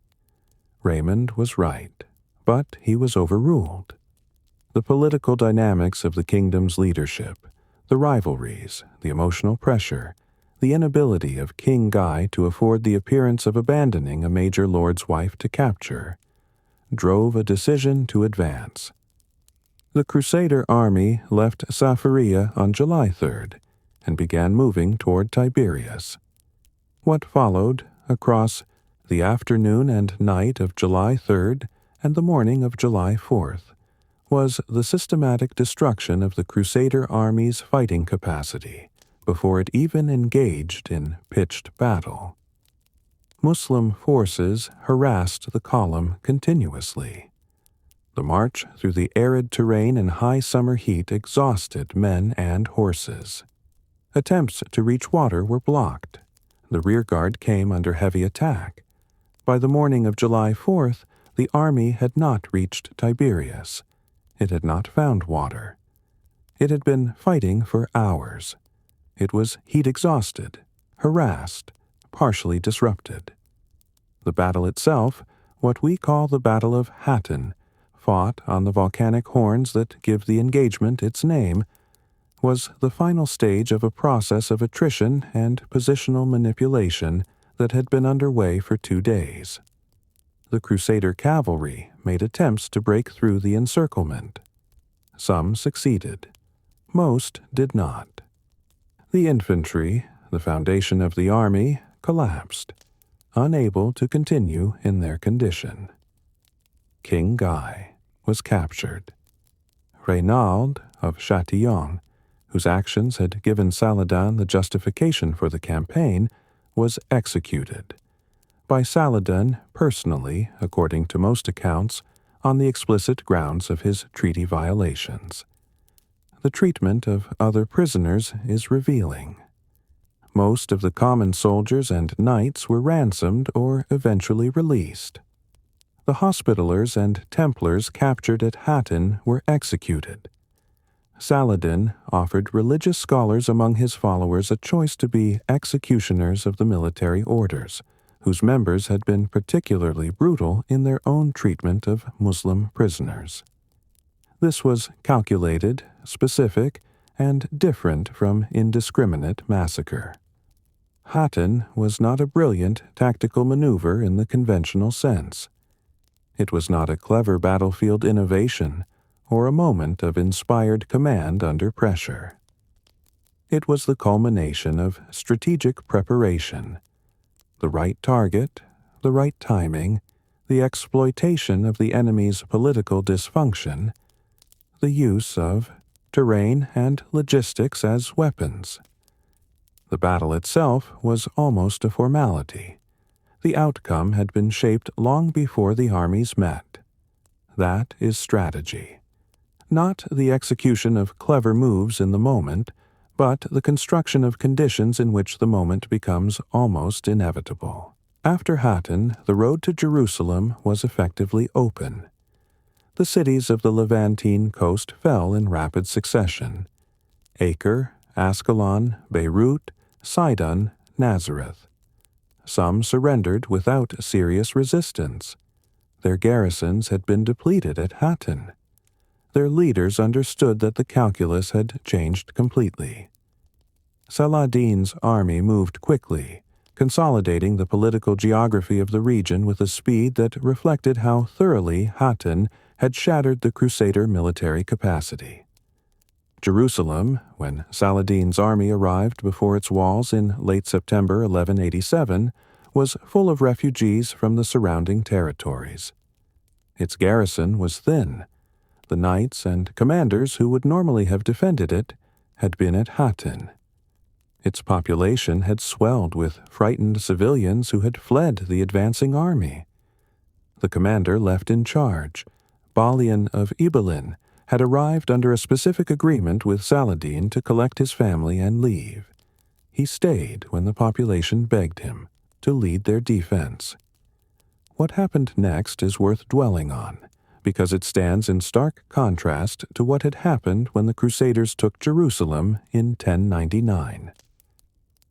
S1: Raymond was right, but he was overruled. The political dynamics of the kingdom's leadership, the rivalries, the emotional pressure, the inability of King Guy to afford the appearance of abandoning a major lord's wife to capture, drove a decision to advance. The Crusader army left Saphoria on July 3rd and began moving toward Tiberias. What followed, across the afternoon and night of July 3rd and the morning of July 4th, was the systematic destruction of the Crusader army's fighting capacity before it even engaged in pitched battle. Muslim forces harassed the column continuously. The march through the arid terrain in high summer heat exhausted men and horses. Attempts to reach water were blocked. The rearguard came under heavy attack. By the morning of July 4th, the army had not reached Tiberias. It had not found water. It had been fighting for hours. It was heat-exhausted, harassed, partially disrupted. The battle itself, what we call the Battle of Hattin, fought on the volcanic horns that give the engagement its name, was the final stage of a process of attrition and positional manipulation that had been underway for 2 days. The Crusader cavalry made attempts to break through the encirclement. Some succeeded. Most did not. The infantry, the foundation of the army, collapsed, unable to continue in their condition. King Guy was captured. Reynald of Châtillon, whose actions had given Saladin the justification for the campaign, was executed. By Saladin personally, according to most accounts, on the explicit grounds of his treaty violations. The treatment of other prisoners is revealing. Most of the common soldiers and knights were ransomed or eventually released. The Hospitallers and Templars captured at Hattin were executed. Saladin offered religious scholars among his followers a choice to be executioners of the military orders, whose members had been particularly brutal in their own treatment of Muslim prisoners. This was calculated, specific, and different from indiscriminate massacre. Hattin was not a brilliant tactical maneuver in the conventional sense. It was not a clever battlefield innovation or a moment of inspired command under pressure. It was the culmination of strategic preparation, the right target, the right timing, the exploitation of the enemy's political dysfunction, the use of terrain and logistics as weapons. The battle itself was almost a formality. The outcome had been shaped long before the armies met. That is strategy. Not the execution of clever moves in the moment, but the construction of conditions in which the moment becomes almost inevitable. After Hattin, the road to Jerusalem was effectively open. The cities of the Levantine coast fell in rapid succession: Acre, Ascalon, Beirut, Sidon, Nazareth. Some surrendered without serious resistance. Their garrisons had been depleted at Hattin. Their leaders understood that the calculus had changed completely. Saladin's army moved quickly, consolidating the political geography of the region with a speed that reflected how thoroughly Hattin had shattered the Crusader military capacity. Jerusalem, when Saladin's army arrived before its walls in late September 1187, was full of refugees from the surrounding territories. Its garrison was thin. The knights and commanders who would normally have defended it had been at Hattin. Its population had swelled with frightened civilians who had fled the advancing army. The commander left in charge, Balian of Ibelin, had arrived under a specific agreement with Saladin to collect his family and leave. He stayed when the population begged him to lead their defense. What happened next is worth dwelling on, because it stands in stark contrast to what had happened when the Crusaders took Jerusalem in 1099.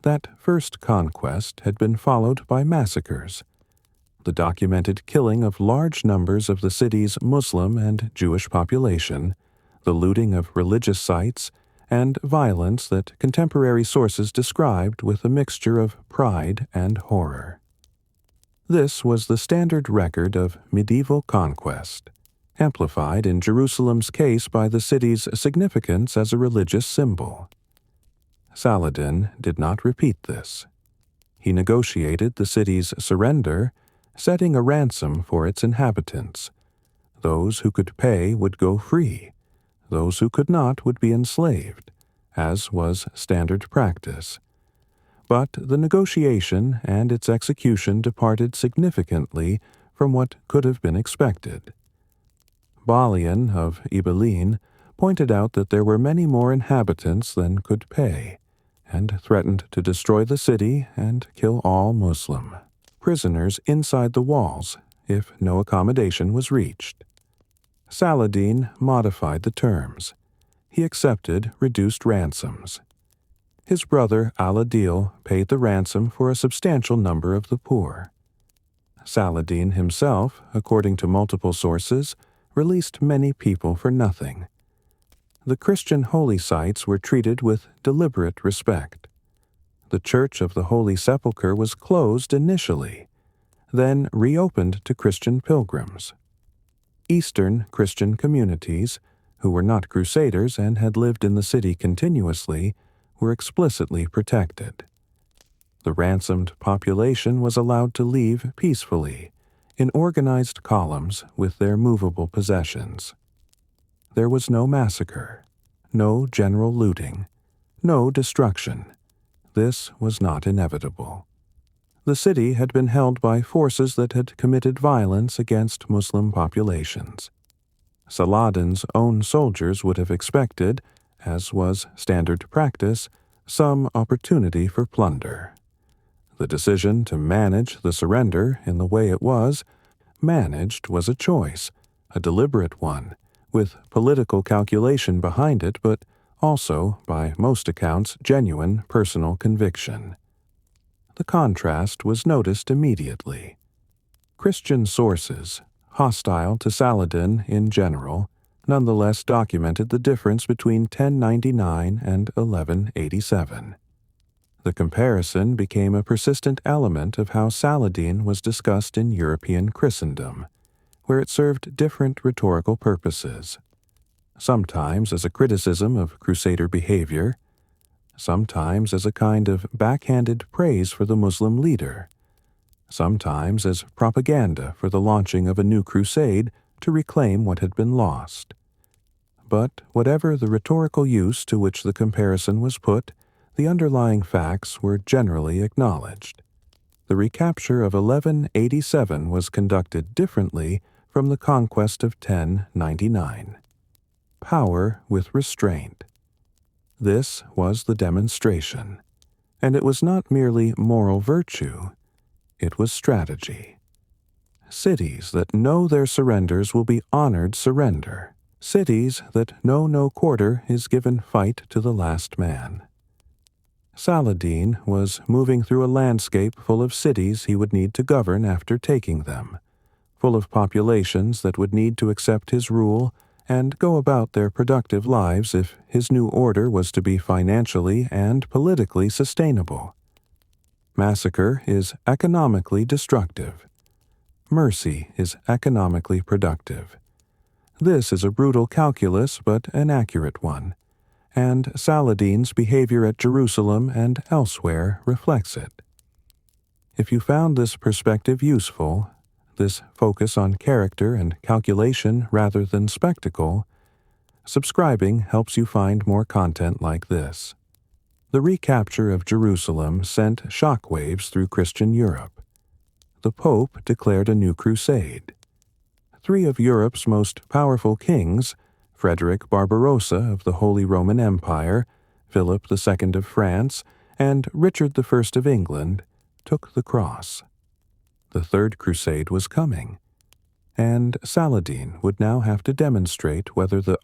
S1: That first conquest had been followed by massacres. The documented killing of large numbers of the city's Muslim and Jewish population, the looting of religious sites, and violence that contemporary sources described with a mixture of pride and horror. This was the standard record of medieval conquest, amplified in Jerusalem's case by the city's significance as a religious symbol. Saladin did not repeat this. He negotiated the city's surrender, setting a ransom for its inhabitants. Those who could pay would go free. Those who could not would be enslaved, as was standard practice. But the negotiation and its execution departed significantly from what could have been expected. Balian of Ibelin pointed out that there were many more inhabitants than could pay, and threatened to destroy the city and kill all Muslim prisoners inside the walls if no accommodation was reached. Saladin modified the terms. He accepted reduced ransoms. His brother Al-Adil paid the ransom for a substantial number of the poor. Saladin himself, according to multiple sources, released many people for nothing. The Christian holy sites were treated with deliberate respect. The Church of the Holy Sepulchre was closed initially, then reopened to Christian pilgrims. Eastern Christian communities, who were not crusaders and had lived in the city continuously, were explicitly protected. The ransomed population was allowed to leave peacefully, in organized columns with their movable possessions. There was no massacre, no general looting, no destruction. This was not inevitable. The city had been held by forces that had committed violence against Muslim populations. Saladin's own soldiers would have expected, as was standard practice, some opportunity for plunder. The decision to manage the surrender in the way it was managed was a choice, a deliberate one, with political calculation behind it, but also, by most accounts, genuine personal conviction. The contrast was noticed immediately. Christian sources, hostile to Saladin in general, nonetheless documented the difference between 1099 and 1187. The comparison became a persistent element of how Saladin was discussed in European Christendom, where it served different rhetorical purposes, sometimes as a criticism of Crusader behavior, sometimes as a kind of backhanded praise for the Muslim leader, sometimes as propaganda for the launching of a new crusade to reclaim what had been lost. But whatever the rhetorical use to which the comparison was put, the underlying facts were generally acknowledged. the recapture of 1187 was conducted differently from the conquest of 1099. Power with restraint. This was the demonstration, and it was not merely moral virtue, it was strategy. Cities that know their surrenders will be honored surrender. Cities that know no quarter is given fight to the last man. Saladin was moving through a landscape full of cities he would need to govern after taking them, full of populations that would need to accept his rule and go about their productive lives if his new order was to be financially and politically sustainable. Massacre is economically destructive. Mercy is economically productive. This is a brutal calculus, but an accurate one, and Saladin's behavior at Jerusalem and elsewhere reflects it. If you found this perspective useful, this focus on character and calculation rather than spectacle, subscribing helps you find more content like this. The recapture of Jerusalem sent shockwaves through Christian Europe. The Pope declared a new crusade. 3 of Europe's most powerful kings, Frederick Barbarossa of the Holy Roman Empire, Philip II of France, and Richard I of England, took the cross. The Third Crusade was coming, and Saladin would now have to demonstrate whether the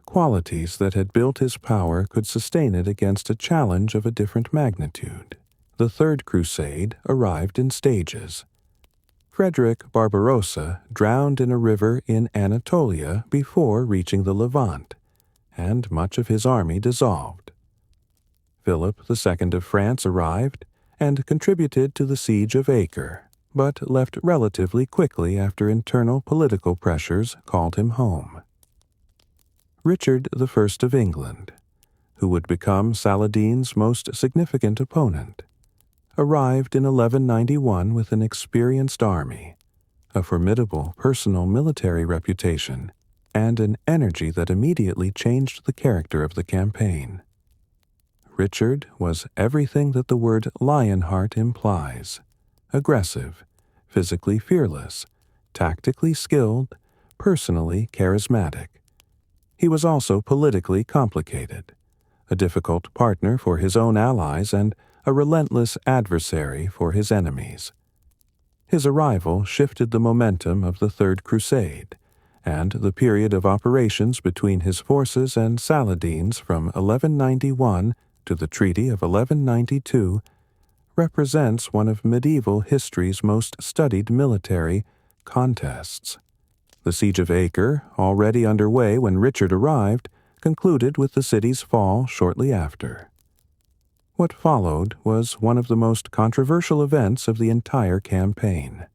S1: qualities that had built his power could sustain it against a challenge of a different magnitude. The Third Crusade arrived in stages. Frederick Barbarossa drowned in a river in Anatolia before reaching the Levant, and much of his army dissolved. Philip II of France arrived and contributed to the siege of Acre, but left relatively quickly after internal political pressures called him home. Richard I of England, who would become Saladin's most significant opponent, arrived in 1191 with an experienced army, a formidable personal military reputation, and an energy that immediately changed the character of the campaign. Richard was everything that the word Lionheart implies: aggressive, physically fearless, tactically skilled, personally charismatic. He was also politically complicated, a difficult partner for his own allies and a relentless adversary for his enemies. His arrival shifted the momentum of the Third Crusade, and the period of operations between his forces and Saladin's from 1191 to the Treaty of 1192 represents one of medieval history's most studied military contests. The Siege of Acre, already underway when Richard arrived, concluded with the city's fall shortly after. What followed was one of the most controversial events of the entire campaign.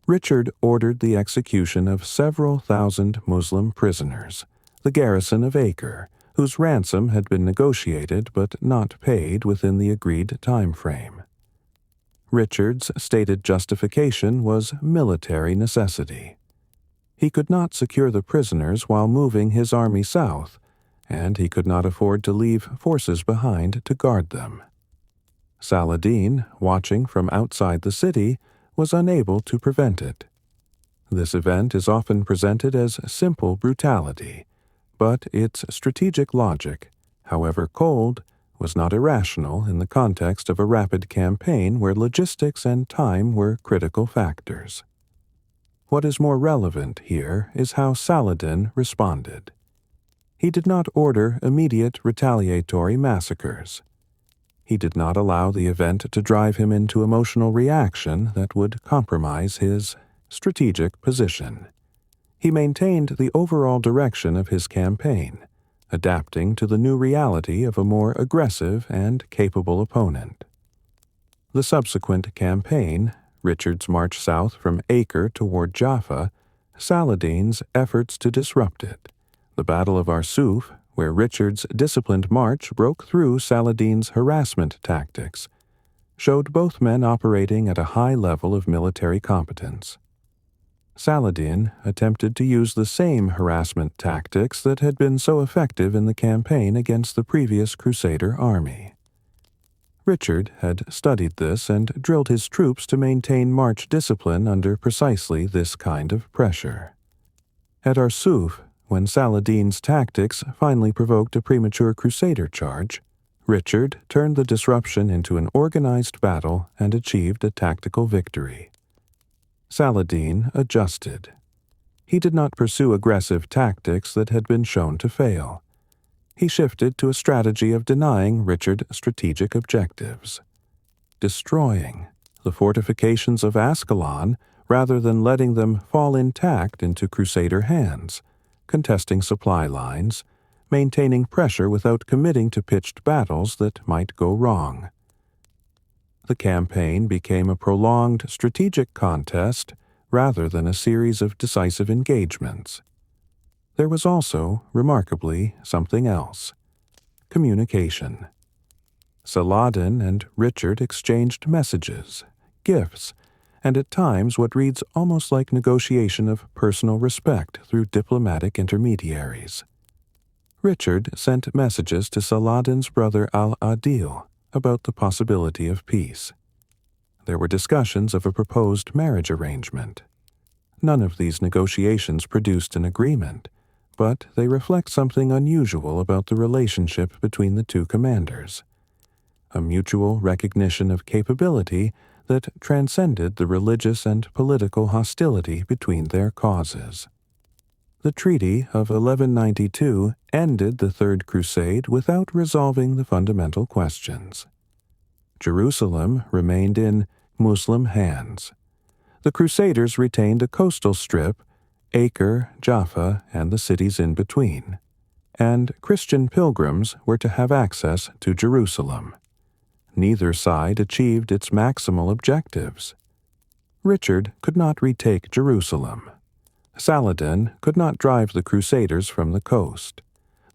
S1: Richard ordered the execution of several thousand Muslim prisoners, the garrison of Acre, whose ransom had been negotiated but not paid within the agreed time frame. Richard's stated justification was military necessity. He could not secure the prisoners while moving his army south, and he could not afford to leave forces behind to guard them. Saladin, watching from outside the city, was unable to prevent it. This event is often presented as simple brutality, but its strategic logic, however cold, was not irrational in the context of a rapid campaign where logistics and time were critical factors. What is more relevant here is how Saladin responded. He did not order immediate retaliatory massacres. He did not allow the event to drive him into emotional reaction that would compromise his strategic position. He maintained the overall direction of his campaign, adapting to the new reality of a more aggressive and capable opponent. The subsequent campaign, Richard's march south from Acre toward Jaffa, Saladin's efforts to disrupt it, the Battle of Arsuf, where Richard's disciplined march broke through Saladin's harassment tactics, showed both men operating at a high level of military competence. Saladin attempted to use the same harassment tactics that had been so effective in the campaign against the previous Crusader army. Richard had studied this and drilled his troops to maintain march discipline under precisely this kind of pressure. At Arsuf, when Saladin's tactics finally provoked a premature crusader charge, Richard turned the disruption into an organized battle and achieved a tactical victory. Saladin adjusted. He did not pursue aggressive tactics that had been shown to fail. He shifted to a strategy of denying Richard strategic objectives, destroying the fortifications of Ascalon rather than letting them fall intact into Crusader hands, contesting supply lines, maintaining pressure without committing to pitched battles that might go wrong. The campaign became a prolonged strategic contest rather than a series of decisive engagements. There was also, remarkably, something else: communication. Saladin and Richard exchanged messages, gifts, and at times what reads almost like negotiation of personal respect through diplomatic intermediaries. Richard sent messages to Saladin's brother al-Adil about the possibility of peace. There were discussions of a proposed marriage arrangement. None of these negotiations produced an agreement, but they reflect something unusual about the relationship between the two commanders: a mutual recognition of capability that transcended the religious and political hostility between their causes. The Treaty of 1192 ended the Third Crusade without resolving the fundamental questions. Jerusalem remained in Muslim hands. The Crusaders retained a coastal strip, Acre, Jaffa, and the cities in between, and Christian pilgrims were to have access to Jerusalem. Neither side achieved its maximal objectives. Richard could not retake Jerusalem. Saladin could not drive the Crusaders from the coast.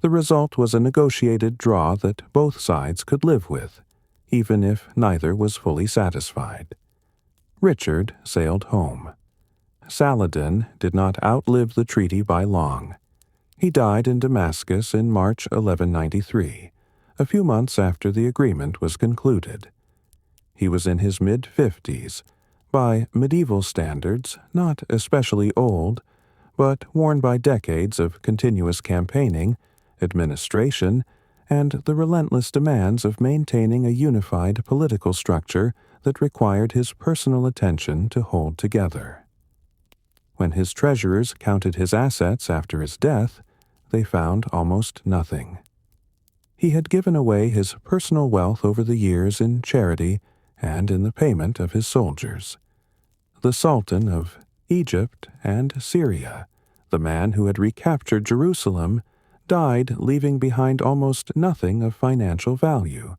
S1: The result was a negotiated draw that both sides could live with, even if neither was fully satisfied. Richard sailed home. Saladin did not outlive the treaty by long. He died in Damascus in March 1193, a few months after the agreement was concluded. He was in his mid-50s, by medieval standards not especially old, but worn by decades of continuous campaigning, administration, and the relentless demands of maintaining a unified political structure that required his personal attention to hold together. When his treasurers counted his assets after his death, they found almost nothing. He had given away his personal wealth over the years in charity and in the payment of his soldiers. The Sultan of Egypt and Syria, the man who had recaptured Jerusalem, died leaving behind almost nothing of financial value,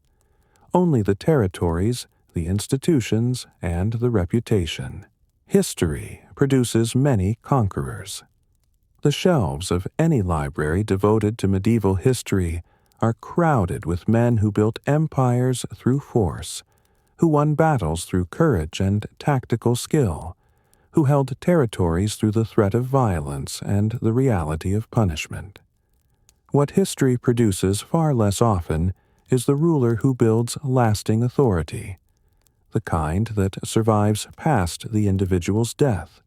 S1: only the territories, the institutions, and the reputation. History produces many conquerors. The shelves of any library devoted to medieval history are crowded with men who built empires through force, who won battles through courage and tactical skill, who held territories through the threat of violence and the reality of punishment. What history produces far less often is the ruler who builds lasting authority, the kind that survives past the individual's death,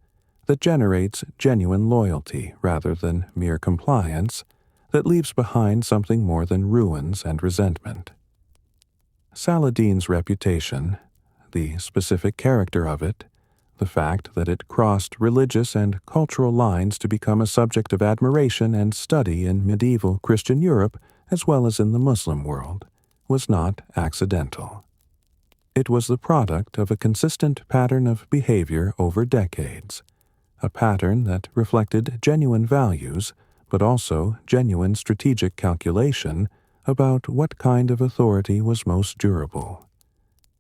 S1: that generates genuine loyalty rather than mere compliance, that leaves behind something more than ruins and resentment. Saladin's reputation, the specific character of it, the fact that it crossed religious and cultural lines to become a subject of admiration and study in medieval Christian Europe as well as in the Muslim world, was not accidental. It was the product of a consistent pattern of behavior over decades, a pattern that reflected genuine values, but also genuine strategic calculation about what kind of authority was most durable.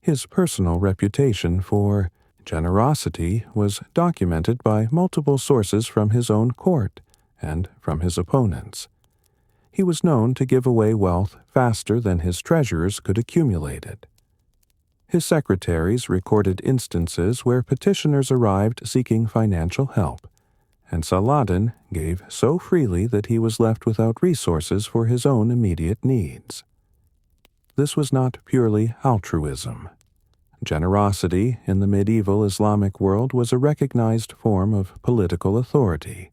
S1: His personal reputation for generosity was documented by multiple sources from his own court and from his opponents. He was known to give away wealth faster than his treasurers could accumulate it. His secretaries recorded instances where petitioners arrived seeking financial help, and Saladin gave so freely that he was left without resources for his own immediate needs. this was not purely altruism. Generosity in the medieval Islamic world was a recognized form of political authority,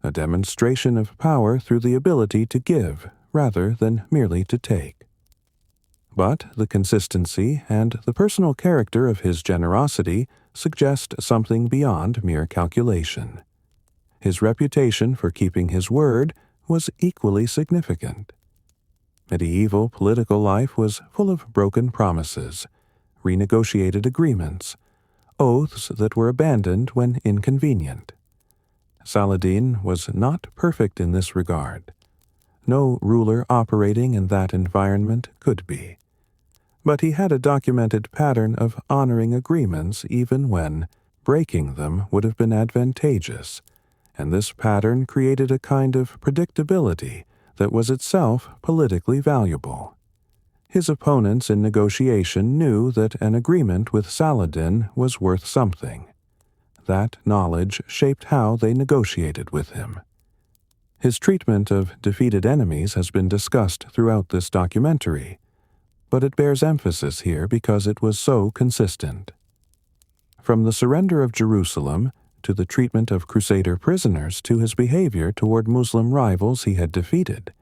S1: a demonstration of power through the ability to give rather than merely to take. But the consistency and the personal character of his generosity suggest something beyond mere calculation. His reputation for keeping his word was equally significant. Medieval political life was full of broken promises, renegotiated agreements, oaths that were abandoned when inconvenient. Saladin was not perfect in this regard. No ruler operating in that environment could be. But he had a documented pattern of honoring agreements even when breaking them would have been advantageous, and this pattern created a kind of predictability that was itself politically valuable. His opponents in negotiation knew that an agreement with Saladin was worth something. That knowledge shaped how they negotiated with him. His treatment of defeated enemies has been discussed throughout this documentary, but it bears emphasis here because it was so consistent. From the surrender of Jerusalem to the treatment of Crusader prisoners to his behavior toward Muslim rivals he had defeated,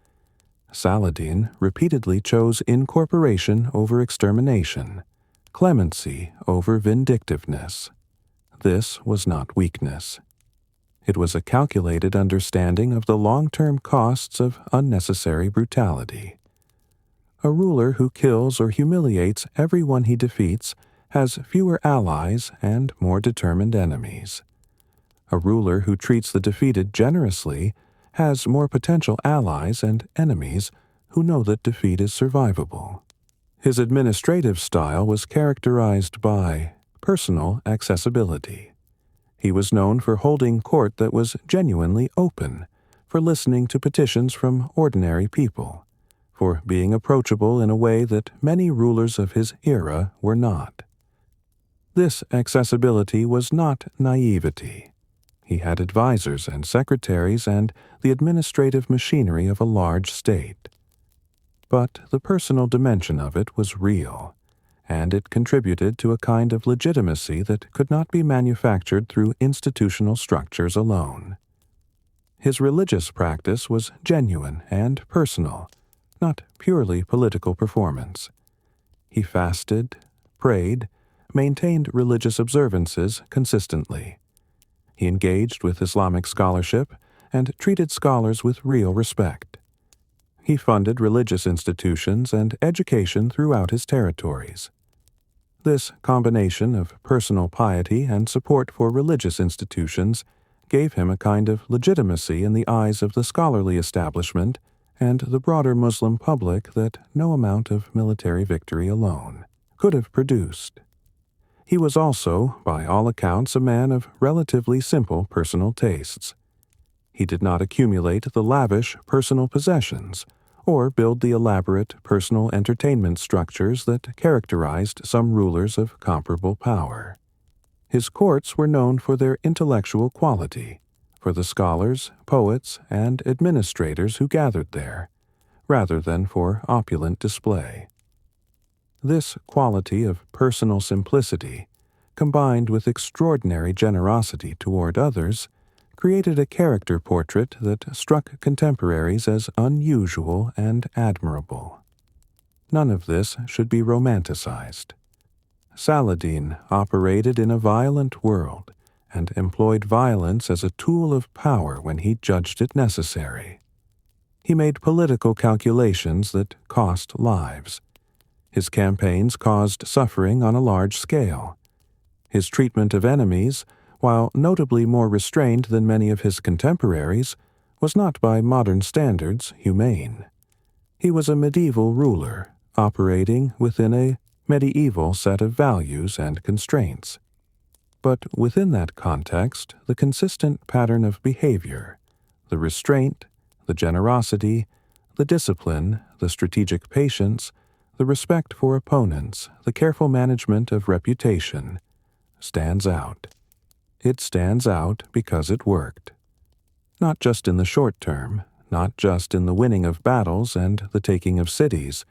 S1: Saladin repeatedly chose incorporation over extermination, clemency over vindictiveness. This was not weakness. It was a calculated understanding of the long-term costs of unnecessary brutality. A ruler who kills or humiliates everyone he defeats has fewer allies and more determined enemies. A ruler who treats the defeated generously has more potential allies and enemies who know that defeat is survivable. His administrative style was characterized by personal accessibility. He was known for holding court that was genuinely open, for listening to petitions from ordinary people, for being approachable in a way that many rulers of his era were not. This accessibility was not naivety. He had advisors and secretaries and the administrative machinery of a large state. But the personal dimension of it was real, and it contributed to a kind of legitimacy that could not be manufactured through institutional structures alone. His religious practice was genuine and personal, not purely political performance. He fasted, prayed, maintained religious observances consistently. He engaged with Islamic scholarship and treated scholars with real respect. He funded religious institutions and education throughout his territories. This combination of personal piety and support for religious institutions gave him a kind of legitimacy in the eyes of the scholarly establishment and the broader Muslim public that no amount of military victory alone could have produced. He was also, by all accounts, a man of relatively simple personal tastes. He did not accumulate the lavish personal possessions or build the elaborate personal entertainment structures that characterized some rulers of comparable power. His courts were known for their intellectual quality, for the scholars, poets, and administrators who gathered there, rather than for opulent display. This quality of personal simplicity, combined with extraordinary generosity toward others, created a character portrait that struck contemporaries as unusual and admirable. None of this should be romanticized. Saladin operated in a violent world and employed violence as a tool of power when he judged it necessary. He made political calculations that cost lives. His campaigns caused suffering on a large scale. His treatment of enemies, while notably more restrained than many of his contemporaries, was not by modern standards humane. He was a medieval ruler, operating within a medieval set of values and constraints. But within that context, the consistent pattern of behavior, the restraint, the generosity, the discipline, the strategic patience, the respect for opponents, the careful management of reputation, stands out. It stands out because it worked. Not just in the short term, not just in the winning of battles and the taking of cities,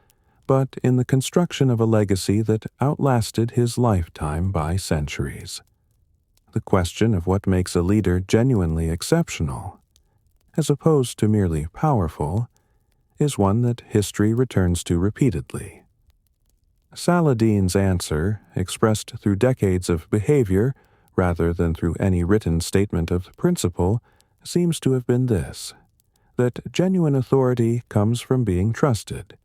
S1: but in the construction of a legacy that outlasted his lifetime by centuries. The question of what makes a leader genuinely exceptional, as opposed to merely powerful, is one that history returns to repeatedly. Saladin's answer, expressed through decades of behavior rather than through any written statement of principle, seems to have been this: that genuine authority comes from being trusted,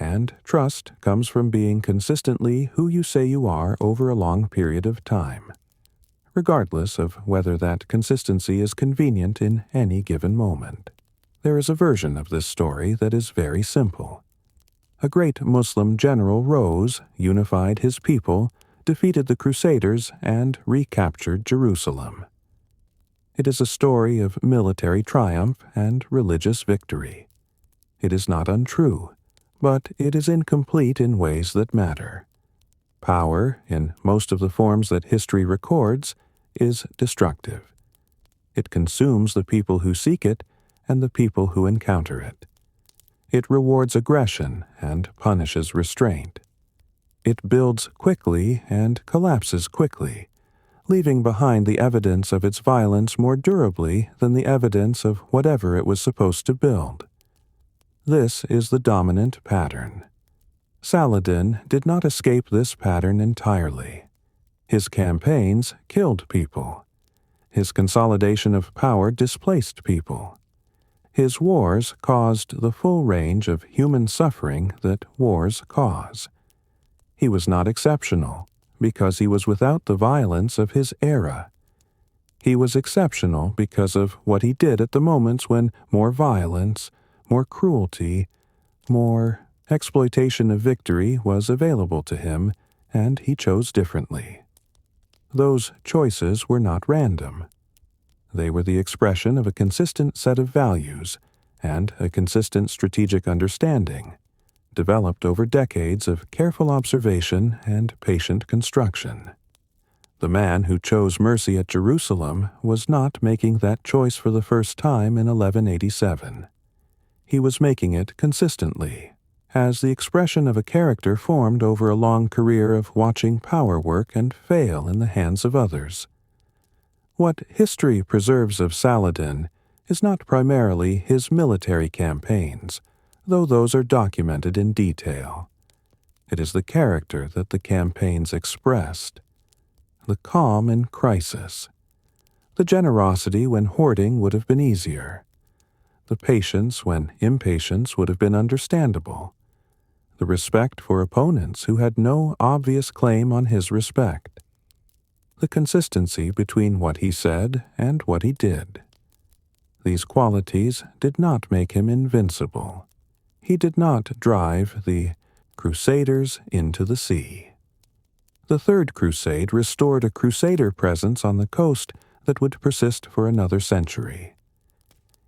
S1: and trust comes from being consistently who you say you are over a long period of time, regardless of whether that consistency is convenient in any given moment. There is a version of this story that is very simple. A great Muslim general rose, unified his people, defeated the Crusaders, and recaptured Jerusalem. It is a story of military triumph and religious victory. It is not untrue, but it is incomplete in ways that matter. Power, in most of the forms that history records, is destructive. It consumes the people who seek it and the people who encounter it. It rewards aggression and punishes restraint. It builds quickly and collapses quickly, leaving behind the evidence of its violence more durably than the evidence of whatever it was supposed to build. This is the dominant pattern. Saladin did not escape this pattern entirely. His campaigns killed people. His consolidation of power displaced people. His wars caused the full range of human suffering that wars cause. He was not exceptional, because he was without the violence of his era. He was exceptional because of what he did at the moments when more violence, more cruelty, more exploitation of victory was available to him, and he chose differently. Those choices were not random. They were the expression of a consistent set of values and a consistent strategic understanding, developed over decades of careful observation and patient construction. The man who chose mercy at Jerusalem was not making that choice for the first time in 1187. He was making it consistently, as the expression of a character formed over a long career of watching power work and fail in the hands of others. What history preserves of Saladin is not primarily his military campaigns, though those are documented in detail. It is the character that the campaigns expressed, the calm in crisis, the generosity when hoarding would have been easier, the patience when impatience would have been understandable, the respect for opponents who had no obvious claim on his respect, the consistency between what he said and what he did. These qualities did not make him invincible. He did not drive the Crusaders into the sea. The Third Crusade restored a Crusader presence on the coast that would persist for another century.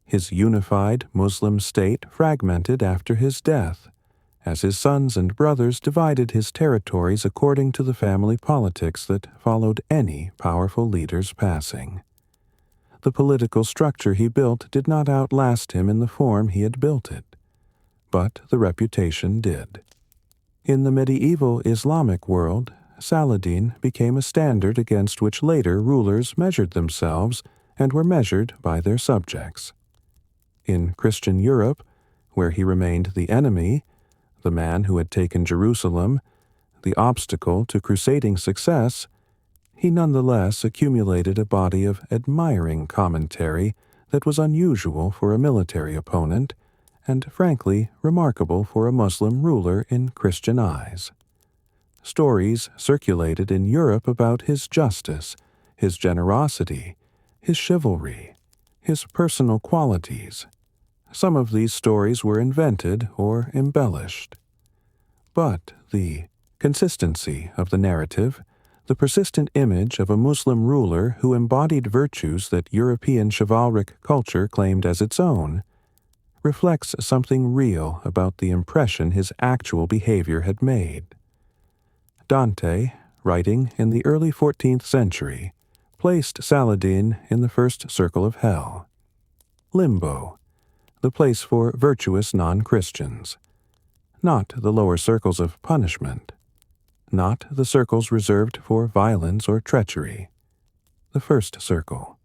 S1: His unified Muslim state fragmented after his death, as his sons and brothers divided his territories according to the family politics that followed any powerful leader's passing. The political structure he built did not outlast him in the form he had built it, but the reputation did. In the medieval Islamic world, Saladin became a standard against which later rulers measured themselves and were measured by their subjects. In Christian Europe, where he remained the enemy, the man who had taken Jerusalem, the obstacle to crusading success, he nonetheless accumulated a body of admiring commentary that was unusual for a military opponent, and frankly remarkable for a Muslim ruler in Christian eyes. Stories circulated in Europe about his justice, his generosity, his chivalry, his personal qualities. Some of these stories were invented or embellished. But the consistency of the narrative, the persistent image of a Muslim ruler who embodied virtues that European chivalric culture claimed as its own, reflects something real about the impression his actual behavior had made. Dante, writing in the early 14th century, placed Saladin in the first circle of hell. Limbo, the place for virtuous non-Christians. not the lower circles of punishment, not the circles reserved for violence or treachery, the first circle,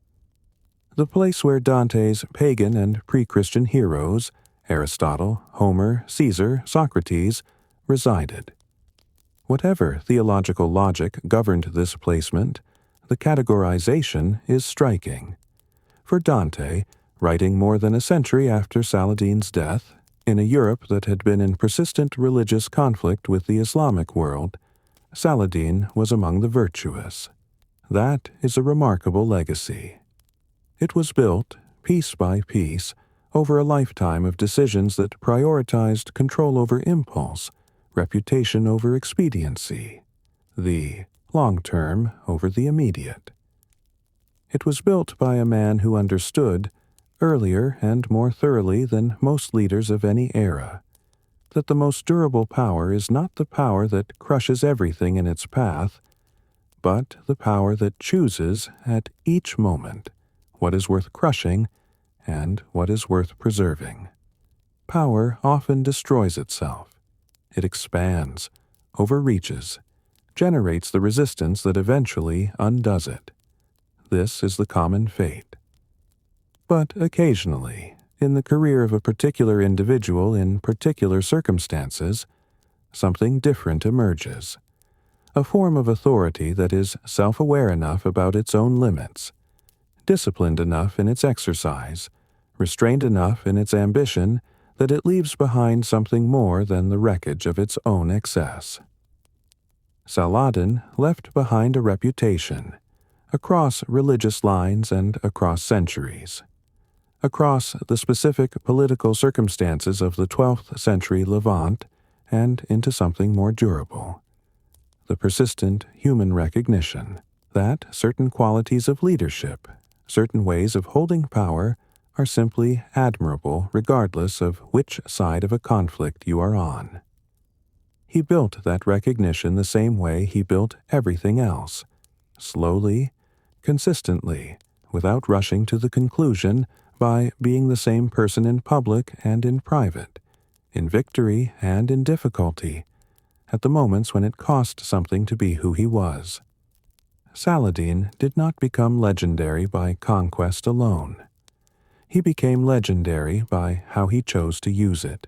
S1: the place where Dante's pagan and pre-Christian heroes, Aristotle, Homer, Caesar, Socrates, resided. Whatever theological logic governed this placement, the categorization is striking. For Dante, writing more than a century after Saladin's death, in a Europe that had been in persistent religious conflict with the Islamic world, Saladin was among the virtuous. That is a remarkable legacy. It was built, piece by piece, over a lifetime of decisions that prioritized control over impulse, reputation over expediency, the long-term over the immediate. It was built by a man who understood, earlier and more thoroughly than most leaders of any era, that the most durable power is not the power that crushes everything in its path, but the power that chooses at each moment what is worth crushing and what is worth preserving. Power often destroys itself. It expands, overreaches, generates the resistance that eventually undoes it. This is the common fate. But occasionally, in the career of a particular individual in particular circumstances, something different emerges. A form of authority that is self-aware enough about its own limits, disciplined enough in its exercise, restrained enough in its ambition that it leaves behind something more than the wreckage of its own excess. Saladin left behind a reputation, across religious lines and across centuries, across the specific political circumstances of the 12th century Levant and into something more durable. The persistent human recognition that certain qualities of leadership, certain ways of holding power, are simply admirable regardless of which side of a conflict you are on. He built that recognition the same way he built everything else, slowly, consistently, without rushing to the conclusion, by being the same person in public and in private, in victory and in difficulty, at the moments when it cost something to be who he was. Saladin did not become legendary by conquest alone. He became legendary by how he chose to use it.